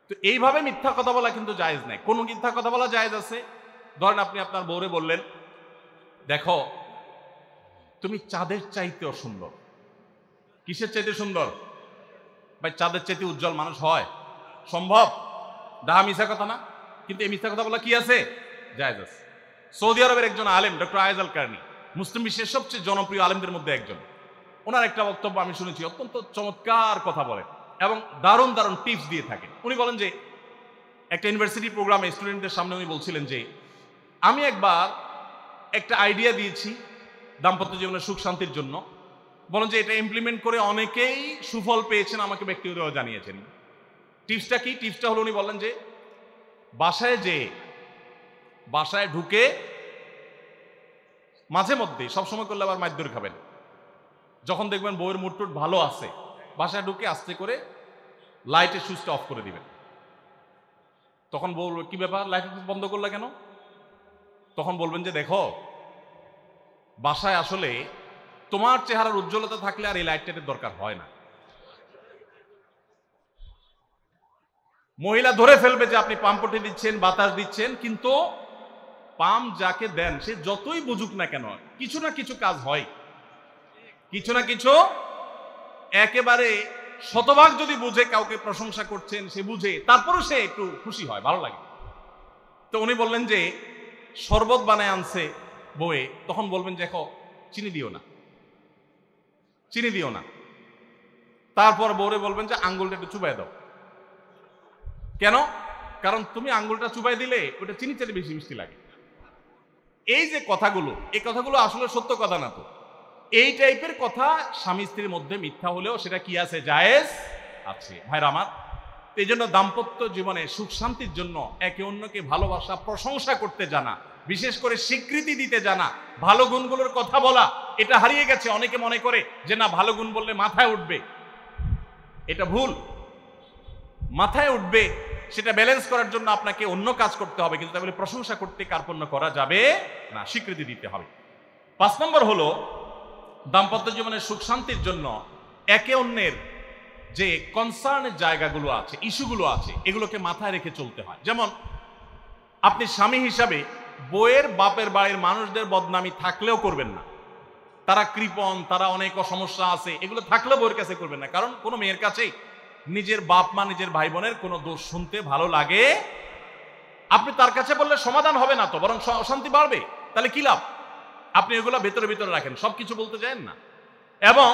তো এইভাবে মিথ্যা কথা বলা কিন্তু জায়েজ নাই। কোন মিথ্যা কথা বলা জায়েজ আছে? ধরেন আপনি আপনার বউরে বললেন, দেখো তুমি চাঁদের চাইতেও সুন্দর। কিসের চাইতে সুন্দর? ভাই চাঁদের চাইতে উজ্জ্বল মানুষ হয় সম্ভব? ডাহা মিথ্যা কথা না? কিন্তু এই মিথ্যা কথা বলা কি আছে? জায়েজ আছে। সৌদি আরবের একজন আলেম ডক্টর আয়েজ আল কারনি, মুসলিম বিশ্বের সবচেয়ে জনপ্রিয় আলেমদের মধ্যে একজন, ওনার একটা বক্তব্য আমি শুনেছি, অত্যন্ত চমৎকার কথা বলেন এবং দারুণ দারুণ টিপস দিয়ে থাকেন। উনি বলেন যে একটা ইউনিভার্সিটি প্রোগ্রামে স্টুডেন্টদের সামনে উনি বলছিলেন যে আমি একবার একটা আইডিয়া দিয়েছি দাম্পত্য জীবনের সুখ শান্তির জন্য, বলেন যে এটা ইমপ্লিমেন্ট করে অনেকেই সুফল পেয়েছেন, আমাকে ব্যক্তিগতভাবে জানিয়েছেন। টিপসটা কি? টিপসটা হলো উনি বলেন যে বাসায় ঢুকে মাঝে মধ্যে, সবসময় করলে আবার মাইর ধরে খাবেন, যখন দেখবেন বউয়ের মুড টুট ভালো আছে, বাসায় ঢুকে আস্তে করে লাইটের সুইচটা অফ করে দিবেন। তখন বলবে কি ব্যাপার, লাইট বন্ধ করলা কেন? তখন বলবেন যে দেখো, বাসায় আসলে তোমার চেহারার উজ্জ্বলতা থাকলে আর এই লাইটটার দরকার হয় না। মহিলা ধরে ফেলবে যে আপনি পাম্পটি দিচ্ছেন, বাতাস দিচ্ছেন, কিন্তু পাম্প যাকে দেন সে যতই বুঝুক না কেন, কিছু না কিছু কাজ হয়, কিছু না কিছু। একেবারে শতভাগ যদি বুঝে কাউকে প্রশংসা করছেন, সে বুঝে, তারপরও সে একটু খুশি হয়, ভালো লাগে। তো উনি বললেন যে শরবত বানায় আনছে বউয়ে, তখন বলবেন যে দেখো চিনি দিও না, চিনি দিও না। তারপর বউরে বলবেন যে আঙ্গুলটা একটু চুবাই দাও। কেন? কারণ তুমি আঙ্গুলটা চুবাই দিলে ওটা চিনি চেয়ে বেশি মিষ্টি লাগে। এই যে কথাগুলো, এই কথাগুলো আসলে সত্য কথা না। তো এই টাইপের কথা স্বামী স্ত্রীর মধ্যে মিথ্যা হলেও সেটা কি আছে? জায়েজ আছে। ভাইরা আমার, এই জন্য দাম্পত্য জীবনে সুখ শান্তির জন্য একে অন্যকে ভালোবাসা, প্রশংসা করতে জানা, বিশেষ করে স্বীকৃতি দিতে জানা, ভালো গুণগুলোর কথা বলা, এটা হারিয়ে গেছে। অনেকে মনে করে যে না, ভালো গুণ বললে মাথায় উঠবে, এটা ভুল। মাথায় উঠবে সেটা ব্যালেন্স করার জন্য আপনাকে অন্য কাজ করতে হবে, কিন্তু তাহলে প্রশংসা করতে কার্পণ্য করা যাবে না, স্বীকৃতি দিতে হবে। 5 নম্বর হলো দাম্পত্য জীবনের সুখ শান্তির জন্য একে অন্যের যে কনসার্নের জায়গাগুলো আছে, ইস্যুগুলো আছে, এগুলোকে মাথায় রেখে চলতে হয়। যেমন আপনি স্বামী হিসাবে বউয়ের বাপের বাড়ির মানুষদের বদনামি থাকলেও করবেন না। তারা কৃপণ, তারা অনেক সমস্যা আছে, এগুলো থাকলেও বউয়ের কাছে করবেন না। কারণ কোনো মেয়ের কাছেই নিজের বাপ মা, নিজের ভাই বোনের কোনো দোষ শুনতে ভালো লাগে। আপনি তার কাছে বললে সমাধান হবে না, তো বরং অশান্তি বাড়বে। তাহলে কি লাভ? আপনি এগুলো ভেতরে ভিতরে রাখেন, সবকিছু বলতে চান না। এবং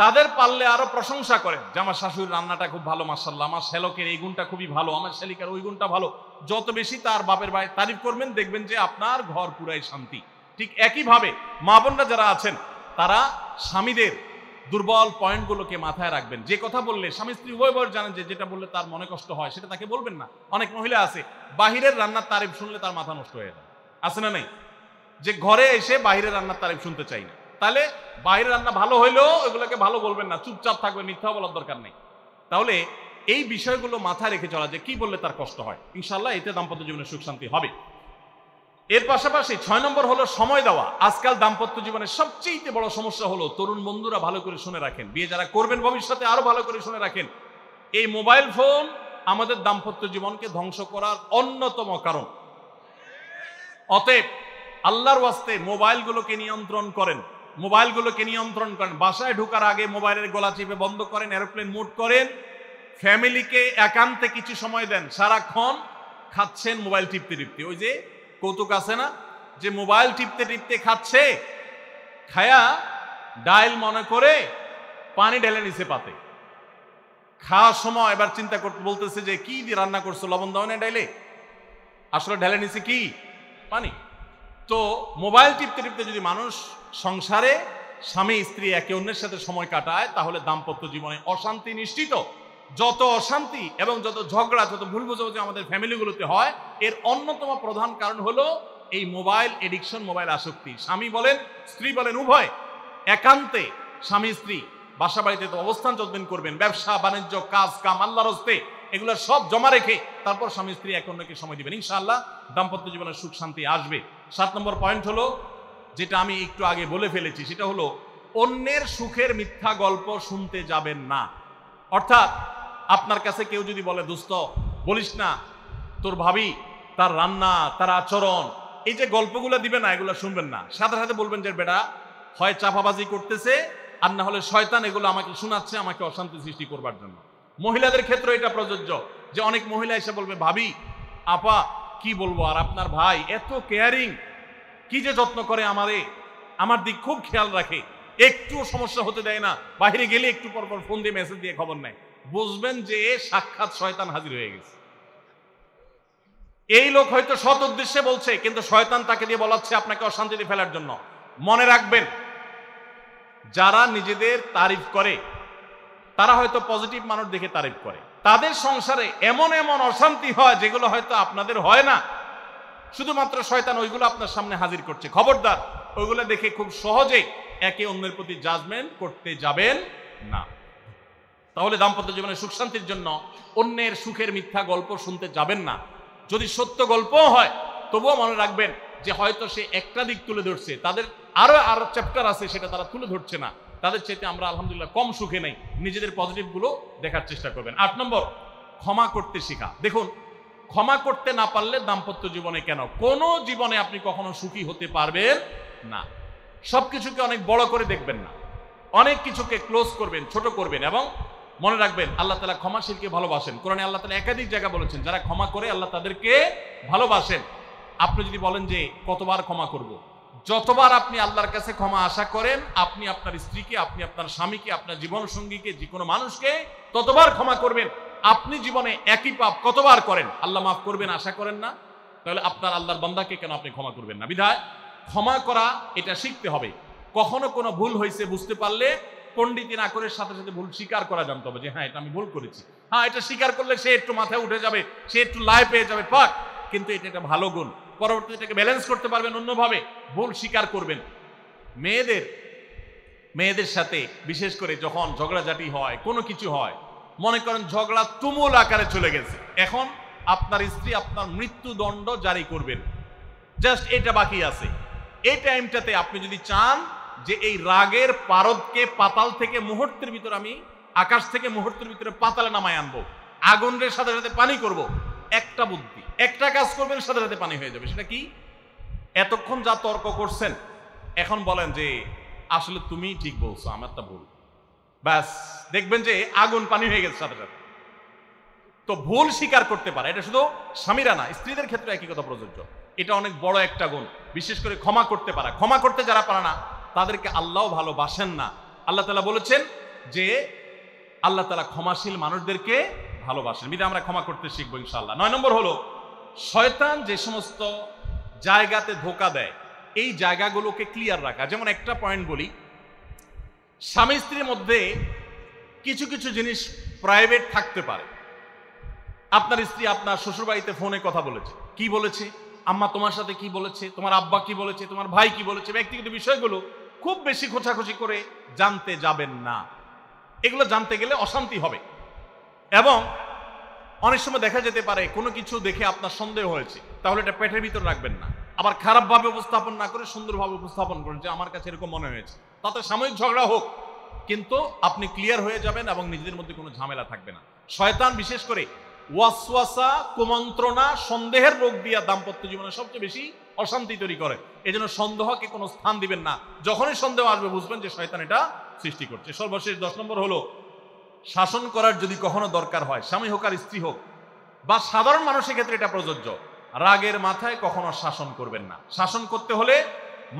তাদের পারলে আরো প্রশংসা করেন যে আমার শাশুড়ির রান্নাটা খুব ভালো, মাশাআল্লাহ, আমার শ্যালকের এই গুণটা খুবই ভালো, আমার শ্যালিকার ওই গুণটা ভালো। যত বেশি তার বাপের ভাই তারিফ করবেন, দেখবেন যে আপনার ঘর পুরাই শান্তি। ঠিক একইভাবে মা বোনরা যারা আছেন, তারা স্বামীদের দুর্বল পয়েন্টগুলোকে মাথায় রাখবেন। যে কথা বললে স্বামী স্ত্রী উভয় জানেন যে যেটা বললে তার মনে কষ্ট হয়, সেটা তাকে বলবেন না। অনেক মহিলা আছে বাহিরের রান্নার তারিফ শুনলে তার মাথা নষ্ট হয়ে যায়, আছে না নেই? যে ঘরে এসে বাহিরের রান্নার তারিফ শুনতে চাই না। তাহলে বাইরের রান্না ভালো হইলেও এগুলোকে ভালো বলবেন না, চুপচাপ থাকবে, মিথ্যা বলার দরকার নেই। তাহলে এই বিষয়গুলো মাথায় রেখে চলা, যে কি বললে তার কষ্ট হয়, ইনশাআল্লাহ এতে দাম্পত্য জীবনে সুখ শান্তি হবে। এর পাশাপাশি 6 নম্বর হলো সময় দেওয়া। আজকাল দাম্পত্য জীবনের সবচেয়ে বড় সমস্যা হলো, তরুণ বন্ধুরা ভালো করে শুনে রাখেন, বিয়ে যারা করবেন ভবিষ্যতে আরো ভালো করে শুনে রাখেন, এই মোবাইল ফোন আমাদের দাম্পত্য জীবনকে ধ্বংস করার অন্যতম কারণ। অতএব আল্লাহর ওয়াস্তে মোবাইলগুলোকে নিয়ন্ত্রণ করেন, মোবাইলগুলোকে নিয়ন্ত্রণ করেন। বাসায় ঢোকার আগে মোবাইলের গলা চিপে বন্ধ করেন, এরোপ্লেন মোড করেন। ফ্যামিলিকে একান্তে কিছু সময় দেন। সারাক্ষণ খাচ্ছেন মোবাইল টিপতে টিপতে, ওই যে কৌতুক আছে না, যে মোবাইল টিপতে টিপতে খাচ্ছে, খায়া ডাইল মনে করে পানি ঢেলে নিছে পাতে। খাওয়ার সময় এবার চিন্তা করতে বলতেছে যে কি দিয়ে রান্না করছো, লবণ দাও না ডাইলে, আসলে ঢেলে নিছে কি পানি। তো মোবাইল টিপতে টিপতে যদি মানুষ সংসারে স্বামী স্ত্রী একে অন্যের সাথে সময় কাটায়, তাহলে দাম্পত্য জীবনে অশান্তি নিশ্চিত। যত অশান্তি এবং যত ঝগড়া, যত ভুল বোঝাবুঝি আমাদের ফ্যামিলিগুলোতে হয়, এর অন্যতম প্রধান কারণ হলো এই মোবাইল এডিকশন, মোবাইল আসক্তি। স্বামী বলেন স্ত্রী বলেন উভয় একান্তে স্বামী স্ত্রী বাসা বাড়িতে তো অবস্থান যতদিন করবেন, ব্যবসা বাণিজ্য, কাজ কাম, আল্লাহর হস্তে, এগুলো সব জমা রেখে তারপর স্বামী স্ত্রী এক অন্যকে সময় দিবেন, ইনশাআল্লাহ দাম্পত্য জীবনের সুখ শান্তি আসবে। 7 নম্বর পয়েন্ট হলো, যেটা আমি একটু আগে বলে ফেলেছি, সেটা হলো অন্যের সুখের মিথ্যা গল্প শুনতে যাবেন না। অর্থাৎ আপনার কাছে কেউ যদি বলে দোস্ত বলিস না, তোর ভাবি তার রান্না, তার আচরণ, এই যে গল্পগুলো দিবে না, এগুলো শুনবেন না। সাথে সাথে বলবেন যে বেটা হয় চাপাবাজি করতেছে, আর না হলে শয়তান এগুলো আমাকে শোনাচ্ছে, আমাকে অশান্তি সৃষ্টি করবার জন্য। মহিলাদের ক্ষেত্রে এটা প্রযোজ্য। যে অনেক মহিলা এসে বলবে, ভাবি আপা কি বলবো, আর আপনার ভাই এত কেয়ারিং, কি যে যত্ন করে আমারে, আমার দিক খুব খেয়াল রাখে, একটু সমস্যা হতে দেয় না, বাইরে গেলে একটু পর পর ফোন দিয়ে মেসেজ দিয়ে খবর নেয়। বুঝবেন যে সাক্ষাৎ শয়তান হাজির হয়ে গেছে। এই লোক হয়তো সৎ উদ্দেশ্যে বলছে, কিন্তু শয়তান তাকে দিয়ে বলাচ্ছে আপনাকে অশান্তিতে ফেলার জন্য। মনে রাখবেন, যারা নিজেদের তারিফ করে তারা হয়তো পজিটিভ মানুষ দেখে তারিফ করে, তাদের সংসারে এমন এমন অশান্তি হয় যেগুলো হয়তো আপনাদের হয় না, শুধুমাত্র শয়তান ওইগুলো আপনার সামনে হাজির করছে। খবরদার, ওইগুলো দেখে খুব সহজেই একে অন্যের প্রতি জাজমেন্ট করতে যাবেন না। তাহলে দাম্পত্য জীবনে সুখ শান্তির জন্য অন্যের সুখের মিথ্যা গল্প শুনতে যাবেন না। যদি সত্য গল্পও হয় তবুও মনে রাখবেন যে হয়তো সে একটা দিক তুলে ধরছে, তাদের আরো চ্যাপ্টার আছে সেটা তারা তুলে ধরছে না, তাদের চাইতে আমরা আলহামদুলিল্লাহ কম সুখে নেই। নিজেদের পজিটিভ গুলো দেখার চেষ্টা করবেন। 8 নম্বর, ক্ষমা করতে শেখা। দেখুন, ক্ষমা করতে না পারলে দাম্পত্য জীবনে কেন, কোন জীবনে আপনি কখনো সুখী হতে পারবেন না। সবকিছুকে অনেক বড় করে দেখবেন না, অনেক কিছুকে ক্লোজ করবেন, ছোট করবেন। এবং মনে রাখবেন, আল্লাহ তাআলা ক্ষমাশীলকে ভালোবাসেন। কোরআনে আল্লাহ তাআলা একাধিক জায়গা বলেছেন, যারা ক্ষমা করে আল্লাহ তাদেরকে ভালোবাসেন। আপনি যদি বলেন যে কতবার ক্ষমা করব, যতবার আপনি আল্লাহর কাছে ক্ষমা আশা করেন, আপনি আপনার স্ত্রীকে, আপনি আপনার স্বামীকে, আপনার জীবন সঙ্গীকে, যে কোনো মানুষকে ততবার ক্ষমা করবেন। আপনি জীবনে একই পাপ কতবার করেন, আল্লাহ মাফ করবেন আশা করেন না, তাহলে আপনার আল্লাহর বান্দাকে কেন আপনি ক্ষমা করবেন না? বিধায় ক্ষমা করা এটা শিখতে হবে। কখনো কোনো ভুল হয়েছে বুঝতে পারলে পণ্ডিতি না করে সাথে সাথে ভুল স্বীকার করা জানতে হবে, যে হ্যাঁ এটা আমি ভুল করেছি। হ্যাঁ, এটা স্বীকার করলে সে একটু মাথায় উঠে যাবে, সে একটু লাই পেয়ে যাবে, পাক। কিন্তু এটা একটা ভালো গুণ, পরবর্তীতে এটাকে ব্যালেন্স করতে পারবেন অন্যভাবে। ভুল স্বীকার করবেন। মেয়েদের সাথে বিশেষ করে যখন ঝগড়াঝাটি হয়, কোনো কিছু হয়, মনে করেন ঝগড়া তুমুল আকারে চলে গেছে, এখন আপনার স্ত্রী আপনার মৃত্যুদণ্ড জারি করবেন, জাস্ট এটা বাকি আছে। এই টাইমটাতে আপনি যদি চান যে এই রাগের পারদকে পাতাল থেকে মুহূর্তের ভিতর, আমি আকাশ থেকে মুহূর্তের ভিতরে পাতালে নামায় আনবো, আগুনের সাথে সাথে পানি করব, একটা বুদ্ধি, একটা কাজ করবেন, সাথে সাথে পানি হয়ে যাবে। সেটা কি? এতক্ষণ যা তর্ক করছেন, এখন বলেন যে আসলে তুমি ঠিক বলছো, আমারটা ভুল, ব্যাস দেখবেন যে আগুন পানি হয়ে গেছে সাথে সাথে। তো ভুল স্বীকার করতে পারে, এটা শুধু স্বামীরা না, স্ত্রীদের ক্ষেত্রে একই কথা প্রযোজ্য। এটা অনেক বড় একটা গুণ, বিশেষ করে ক্ষমা করতে পারা। ক্ষমা করতে যারা পারে না তাদেরকে আল্লাহ ভালোবাসেন না। আল্লাহ তাআলা বলেছেন যে আল্লাহ তাআলা ক্ষমাশীল মানুষদেরকে ভালোবাসেন। বিধায় আমরা ক্ষমা করতে শিখবো ইনশাআল্লাহ। 9 নম্বর হলো, শয়তান যে সমস্ত জায়গাতে ধোঁকা দেয় এই জায়গাগুলোকে ক্লিয়ার রাখা। যেমন একটা পয়েন্ট বলি, স্বামী স্ত্রীর মধ্যে কিছু কিছু জিনিস প্রাইভেট থাকতে পারে। আপনার স্ত্রী আপনার শ্বশুরবাড়িতে ফোনে কথা বলেছে, কি বলেছে, আম্মা তোমার সাথে কি বলেছে, তোমার আব্বা কি বলেছে, তোমার ভাই কি বলেছে, ব্যক্তিগত বিষয়গুলো খুব বেশি খোঁচাখুচি করে জানতে যাবেন না। এগুলো জানতে গেলে অশান্তি হবে। এবং অনেক সময় দেখা যেতে পারে কোনো কিছু দেখে আপনার সন্দেহ হয়েছে, তাহলে এটা পেটের ভিতর রাখবেন না। আবার খারাপভাবে উপস্থাপন না করে সুন্দরভাবে উপস্থাপন করেন যে আমার কাছে এরকম মনে হয়েছে, তাতে সাময়িক ঝগড়া হোক, কিন্তু আপনি ক্লিয়ার হয়ে যাবেন এবং নিজেদের মধ্যে কোনো ঝামেলা থাকবে না। শয়তান বিশেষ করে ওয়াসওয়াসা, কুমন্ত্রণা, সন্দেহের রোগ দিয়া দাম্পত্য জীবনে সবচেয়ে বেশি অশান্তি তৈরি করে। এজন্য সন্দেহকে কোনো স্থান দিবেন না। যখনই সন্দেহ আসবে বুঝবেন যে শয়তান এটা সৃষ্টি করছে। সর্বশেষ 10 নম্বর হলো, শাসন করার যদি কখনো দরকার হয়, স্বামী হোক আর স্ত্রী হোক বা সাধারণ মানুষের ক্ষেত্রে এটা প্রযোজ্য, রাগের মাথায় কখনো শাসন করবেন না। শাসন করতে হলে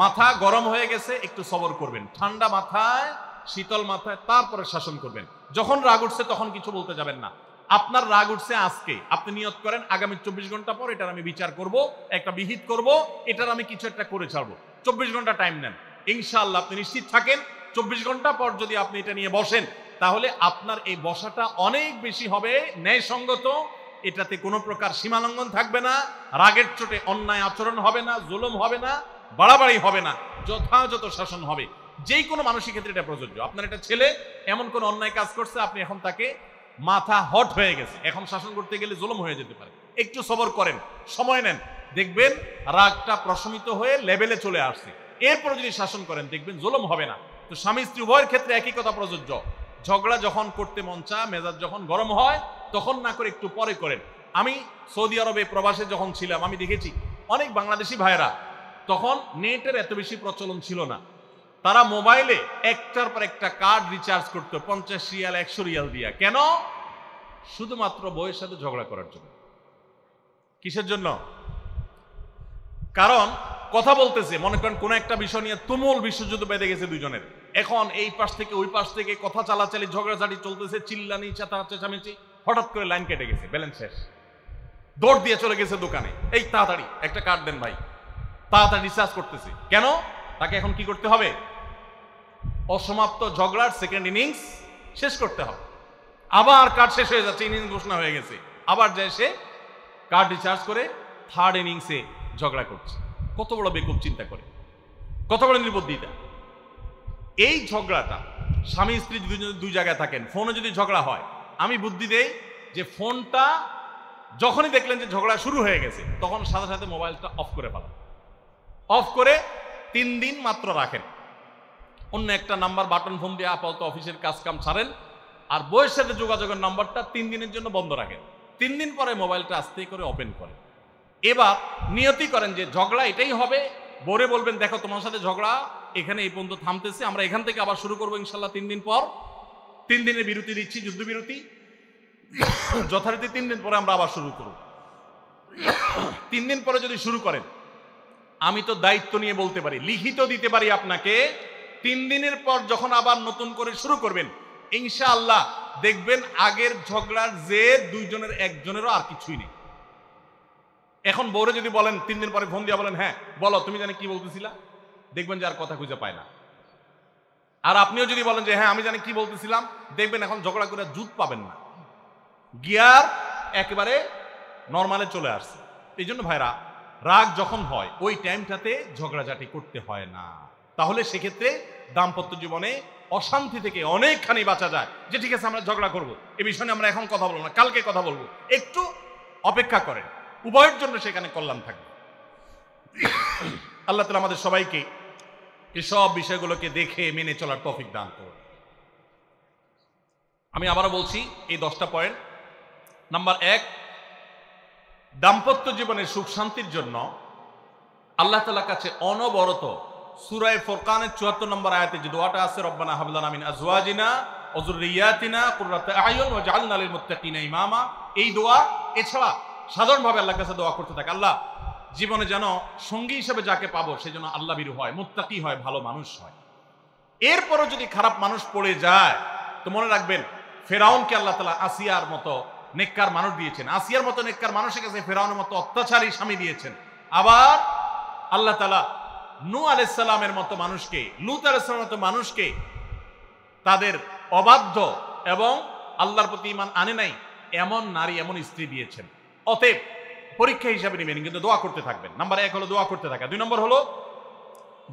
মাথা গরম হয়ে গেছে একটু সবর করবেন, ঠান্ডা মাথায়, শীতল মাথায় তারপরে শাসন করবেন। যখন রাগ উঠছে তখন কিছু বলতে যাবেন না। আপনার রাগ উঠছে আজকে, আপনি নিয়ত করেন আগামী 24 ঘন্টা পর এটার আমি বিচার করব, একটা বিহিত করব, এটার আমি কিছু একটা করে ছাড়বো। 24 ঘন্টা টাইম নেন, ইনশাআল্লাহ আপনি নিশ্চিত থাকেন 24 ঘন্টা পর যদি আপনি এটা নিয়ে বসেন, তাহলে আপনার এই বসাটা অনেক বেশি হবে ন্যায়সঙ্গত। এটাতে কোনো প্রকার সীমালঙ্ঘন থাকবে না, রাগের চোটে অন্যায় আচরণ হবে না, জুলুম হবে না, বাড়াবাড়ি হবে না, যথাযথ শাসন হবে। যেই কোনো মানুষের ক্ষেত্রে এটা প্রযোজ্য। আপনার একটা ছেলে এমন কোন অন্যায় কাজ করছে, আপনি এখন তাকে মাথা হট হয়ে গেছে, এখন শাসন করতে গেলে জুলুম হয়ে যেতে পারে। একটু সবর করেন, সময় নেন, দেখবেন রাগটা প্রশমিত হয়ে লেভেলে চলে আসছে। এরপর যদি শাসন করেন দেখবেন জুলুম হবে না। তো স্বামী স্ত্রী উভয়ের ক্ষেত্রে একই কথা প্রযোজ্য। ঝগড়া যখন করতে মন চায়, মেজাজ যখন গরম হয়, তখন না করে একটু পরে করেন। আমি সৌদি আরবে প্রবাসে যখন ছিলাম, আমি দেখেছি অনেক বাংলাদেশি ভাইয়েরা, তখন নেটের এত বেশি প্রচলন ছিল না, তারা মোবাইলে একটার পর একটা কার্ড রিচার্জ করতো 50 রিয়াল 100 রিয়াল দিয়া। কেন? শুধুমাত্র বউয়ের সাথে ঝগড়া করার জন্য। কিসের জন্য? কারণ কথা বলতেছে, মনে করেন কোন একটা বিষয় নিয়ে তুমুল বিশ্বযুদ্ধ বেঁধে গেছে দুইজনের, এখন এই পাশ থেকে ওই পাশ থেকে কথা চালাচালি ঝগড়াঝাটি চলতেছে, চিল্লানি চেঁচামেচি, হঠাৎ করে লাইন কেটে গেছে, ব্যালেন্স শেষ, দৌড় দিয়ে চলে গেছে দোকানে, এই তাড়াতাড়ি একটা কার্ড দেন ভাই, তাড়াতাড়ি রিচার্জ করতেছে। কেন? তাকে এখন কি করতে হবে? অসমাপ্ত ঝগড়ার সেকেন্ড ইনিংস শেষ করতে হবে। আবার কার্ড শেষ হয়ে যাচ্ছে, ইনিংস ঘোষণা হয়ে গেছে, আবার যায় সে কার্ড রিচার্জ করে থার্ড ইনিংসে ঝগড়া করছে। কত বড় বেকুব চিন্তা করে, কত বড় নির্বুদ্ধিতা। এই ঝগড়াটা স্বামী স্ত্রী দুই জায়গায় থাকেন, ফোনে যদি ঝগড়া হয়, আমি বুদ্ধি দেই যে ফোনটা যখনই দেখলেন যে ঝগড়া শুরু হয়ে গেছে, তখন সাথে সাথে মোবাইলটা অফ করে ফেলান। অফ করে 3 দিন মাত্র রাখেন, অন্য একটা নাম্বার বাটন ফোন দিয়ে আপাতত অফিসের কাজ কাম ছাড়েন, আর বউয়ের সাথে যোগাযোগের নাম্বারটা 3 দিনের জন্য বন্ধ রাখেন। 3 দিন পরে মোবাইলটা আস্তে করে ওপেন করেন। এবার নিয়তি করেন যে ঝগড়া এটাই হবে, বউরে বলবেন দেখো তোমার সাথে ঝগড়া এখানে এই পর্যন্ত থামতেছে, আমরা এখান থেকে আবার শুরু করবো ইনশাল্লাহ 3 দিন পর। 3 দিনের বিরতি দিচ্ছি, যুদ্ধবিরতি, যথারীতি 3 দিন পরে আমরা আবার শুরু করব। 3 দিন পরে যদি শুরু করেন, আমি তো দায়িত্ব নিয়ে বলতে পারি, লিখিত দিতে পারি আপনাকে, 3 দিনের পর যখন আবার নতুন করে শুরু করবেন, ইনশাআল্লাহ দেখবেন আগের ঝগড়ার যে দুইজনের একজনেরও আর কিছুই নেই। এখন বউরে যদি বলেন 3 দিন পরে ফোন দিয়ে বলেন হ্যাঁ বলো তুমি জানি কি বলতেছিলা, দেখবেন যে আর কথা খুঁজে পায় না। আর আপনিও যদি বলেন যে হ্যাঁ আমি জানি কি বলতেছিলাম, দেখবেন এখন ঝগড়া করে জুত পাবেন না, গিয়ার একেবারে নরমালে চলে আসছে। এই জন্য ভাইরা, রাগ যখন হয় ওই টাইমটাতে ঝগড়াঝাটি করতে হয় না, তাহলে সেক্ষেত্রে দাম্পত্য জীবনে অশান্তি থেকে অনেকখানি বাঁচা যায়। যে ঠিক আছে আমরা ঝগড়া করবো, এ বিষয়ে আমরা এখন কথা বলবো না, কালকে কথা বলবো, একটু অপেক্ষা করেন, উভয়ের জন্য সেখানে কল্যাণ থাকবে। আল্লাহ তাআলা আমাদের সবাইকে এসব বিষয়গুলোকে দেখে মেনে চলার তৌফিক দান করুন। আমি আবারও বলছি এই 10টা পয়েন্ট। নাম্বার 1, দাম্পত্য জীবনের সুখ শান্তির জন্য আল্লাহ তাআলার কাছে অনবরত সূরা ফুরকানের 74 নম্বর আয়াতে যে দোয়াটা আছে, রব্বানা হাব লানা মিন আজওয়াজিনা ওয়া যুররিয়াতিনা কুররাতা আয়ুন ওয়াজআলনা লিল মুত্তাকিনা ইমামা, এই দোয়া এছাড়া সাধারণভাবে আল্লাহর কাছে দোয়া করতে থাকে, আল্লাহ জীবনে যেন সঙ্গী হিসেবে যাকে পাবো সে যেন আল্লাহ ভীরু হয়, মুত্তাকি হয়, ভালো মানুষ হয়। এরপরও যদি খারাপ মানুষ পড়ে যায় তো মনে রাখবেন ফেরাউনকে আল্লাহ তাআলা আসিয়ার মতো নেককার মানুষ দিয়েছেন, আসিয়ার মতো নেককার মানুষের কাছে ফেরাউনের মতো অত্যাচারী স্বামী দিয়েছেন। আবার আল্লাহ তাআলা নূহ আলাইহিস সালামের মতো মানুষকে, লূত আলাইহিস সালামের মতো মানুষকে তাদের অবাধ্য এবং আল্লাহর প্রতি ঈমান আনে নাই এমন নারী, এমন স্ত্রী দিয়েছেন। অতএব পরীক্ষা হিসাবে নেবেন, কিন্তু দোয়া করতে থাকবেন। নাম্বার 1 হলো দোয়া করতে থাকা। 2 নম্বর হলো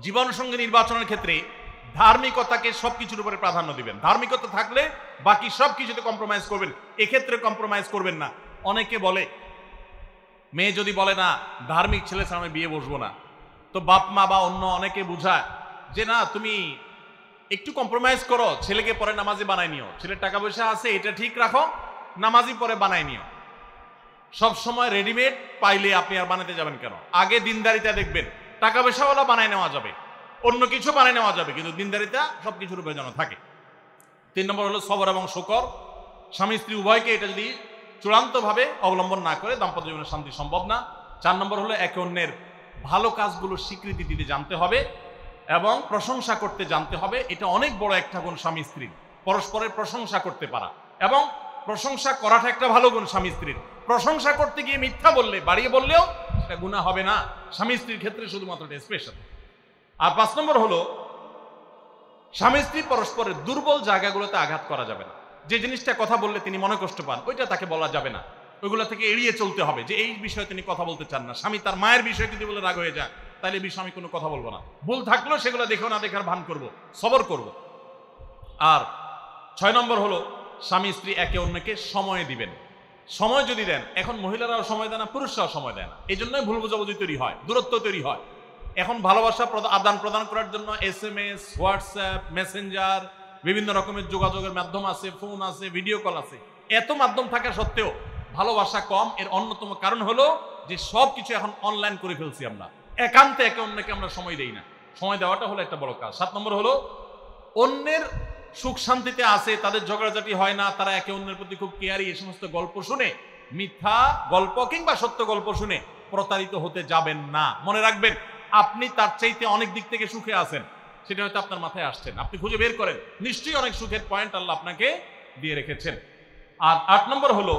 জীবন সঙ্গী নির্বাচনের ক্ষেত্রে ধার্মিকতাকে সবকিছুর উপরে প্রাধান্য দিবেন। ধার্মিকতা থাকলে বাকি সবকিছুতে কম্প্রোমাইজ করবেন, এক্ষেত্রে কম্প্রোমাইজ করবেন না। অনেকে বলে, মেয়ে যদি বলে না ধার্মিক ছেলে ছাড়া আমি বিয়ে বসবো না, তো বাপ মা বা অন্য অনেকে বুঝায় যে না তুমি একটু কম্প্রোমাইজ করো, ছেলেকে পরে নামাজি বানাই নিও, ছেলের টাকা পয়সা আছে এটা ঠিক রাখো, নামাজি পরে বানাই নিও। সব সময় রেডিমেড পাইলে আপনি আর বানাতে যাবেন কেন? আগে দিনদারিতা দেখবেন, টাকা পয়সাওয়ালা বানাই নেওয়া যাবে, অন্য কিছু বানাই নেওয়া যাবে, কিন্তু দিনদারিতা সবকিছুর উপরে যেন থাকে। 3 নম্বর হলো সবর এবং শুকর। স্বামী স্ত্রী উভয়কে এটা যদি চূড়ান্তভাবে অবলম্বন না করে দাম্পত্য জীবনের শান্তি সম্ভব না। 4 নম্বর হলো একে অন্যের ভালো কাজগুলোর স্বীকৃতি দিতে জানতে হবে এবং প্রশংসা করতে জানতে হবে। এটা অনেক বড় একটা গুণ স্বামী স্ত্রীর, পরস্পরের প্রশংসা করতে পারা, এবং প্রশংসা করাটা একটা ভালো গুণ স্বামী স্ত্রীর। প্রশংসা করতে গিয়ে মিথ্যা বললে, বাড়িয়ে বললেও সেটা গুনাহ হবে না, স্বামী স্ত্রীর ক্ষেত্রে শুধুমাত্র এটা স্পেশাল। আর 5 নম্বর হলো স্বামী স্ত্রী পরস্পরের দুর্বল জায়গাগুলোতে আঘাত করা যাবে না। যে জিনিসটা কথা বললে তিনি মনে কষ্ট পান ওইটা তাকে বলা যাবে না, ওইগুলো থেকে এড়িয়ে চলতে হবে। যে এই বিষয়ে তিনি কথা বলতে চান না, স্বামী তার মায়ের বিষয়ে যদি বলে রাগ হয়ে যায় তাহলে এই বিষয়ে আমি কোনো কথা বলবো না, ভুল থাকলেও সেগুলো দেখেও না দেখার ভান করব, সবর করব। আর 6 নম্বর হলো স্বামী স্ত্রী একে অন্যকে সময় দিবেন। সময় যদি দেন, এখন মহিলারাও সময় দেয় না, পুরুষরাও সময় দেয় না, এই জন্যই ভুল বোঝাবুঝি তৈরি হয়, দূরত্ব তৈরি হয়। এখন ভালোবাসা আদান প্রদান করার জন্য SMS, হোয়াটসঅ্যাপ, মেসেঞ্জার, বিভিন্ন রকমের যোগাযোগের মাধ্যম আছে, ফোন আছে, ভিডিও কল আছে। এত মাধ্যম থাকা সত্ত্বেও ভালোবাসা কম। এর অন্যতম কারণ হলো যে সবকিছু এখন অনলাইন করে ফেলছি আমরা, একান্তে একে অন্যকে আমরা সময় দেই না। সময় দেওয়াটা হলো একটা বড় কাজ। 7 নম্বর হলো অন্যের সুখ শান্তিতে আছে, তাদের ঝগড়াঝাটি হয় না, তারা একে অন্যের প্রতি খুব কেয়ারি, এই সমস্ত গল্প শুনে, মিথ্যা গল্প কিংবা সত্য গল্প শুনে প্রতারিত হতে যাবেন না। মনে রাখবেন, আপনি তার চাইতে অনেক দিক থেকে সুখে আছেন, সেটা হয়তো আপনার মাথায় আসছেন, আপনি খুঁজে বের করেন, নিশ্চয়ই অনেক সুখের পয়েন্ট আল্লাহ আপনাকে দিয়ে রেখেছেন। আর 8 নম্বর হলো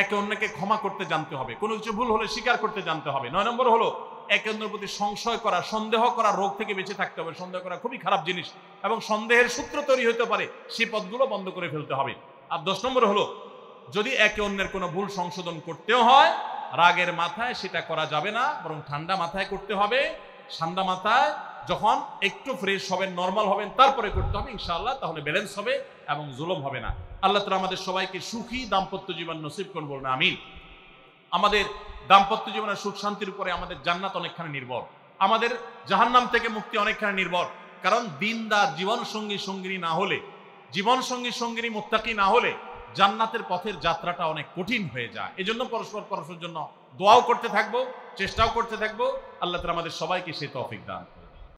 একে অন্যকে ক্ষমা করতে জানতে হবে, কোনো কিছু ভুল হলে স্বীকার করতে জানতে হবে। 9 নম্বর হলো একে অন্যের প্রতি সংশয় করা, সন্দেহ করা রোগ থেকে বেঁচে থাকতে হবে। সন্দেহ করা খুবই খারাপ জিনিস এবং সন্দেহের সূত্র তৈরি হতে পারে, সেই পথগুলো বন্ধ করে ফেলতে হবে। আর 10 নম্বর হলো যদি একে অন্যের কোনো ভুল সংশোধন করতেও হয়, রাগের মাথায় সেটা করা যাবে না, বরং ঠান্ডা মাথায় করতে হবে। ঠান্ডা মাথায় যখন একটু ফ্রেশ হবেন, নর্মাল হবেন, তারপরে করতে হবে ইনশাআল্লাহ, তাহলে ব্যালেন্স হবে এবং জুলুম হবে না। আল্লাহ তাআলা আমাদের সবাইকে সুখী দাম্পত্য জীবন নসিব করুন, বলুন আমিন। আমাদের দাম্পত্য জীবনের সুখ শান্তির উপরে আমাদের জান্নাত অনেকখানি নির্ভর, আমাদের জাহান্নাম থেকে মুক্তি অনেকখানি নির্ভর। কারণ দিনদার জীবন সঙ্গী সঙ্গিনী না হলে, জীবন সঙ্গী সঙ্গিনী মুত্তাকি না হলে জান্নাতের পথের যাত্রাটা অনেক কঠিন হয়ে যায়। এজন্য পরস্পরের জন্য দোয়াও করতে থাকবো, চেষ্টাও করতে থাকবো। আল্লাহ তাআলা আমাদের সবাইকে সে তৌফিক দান করুন।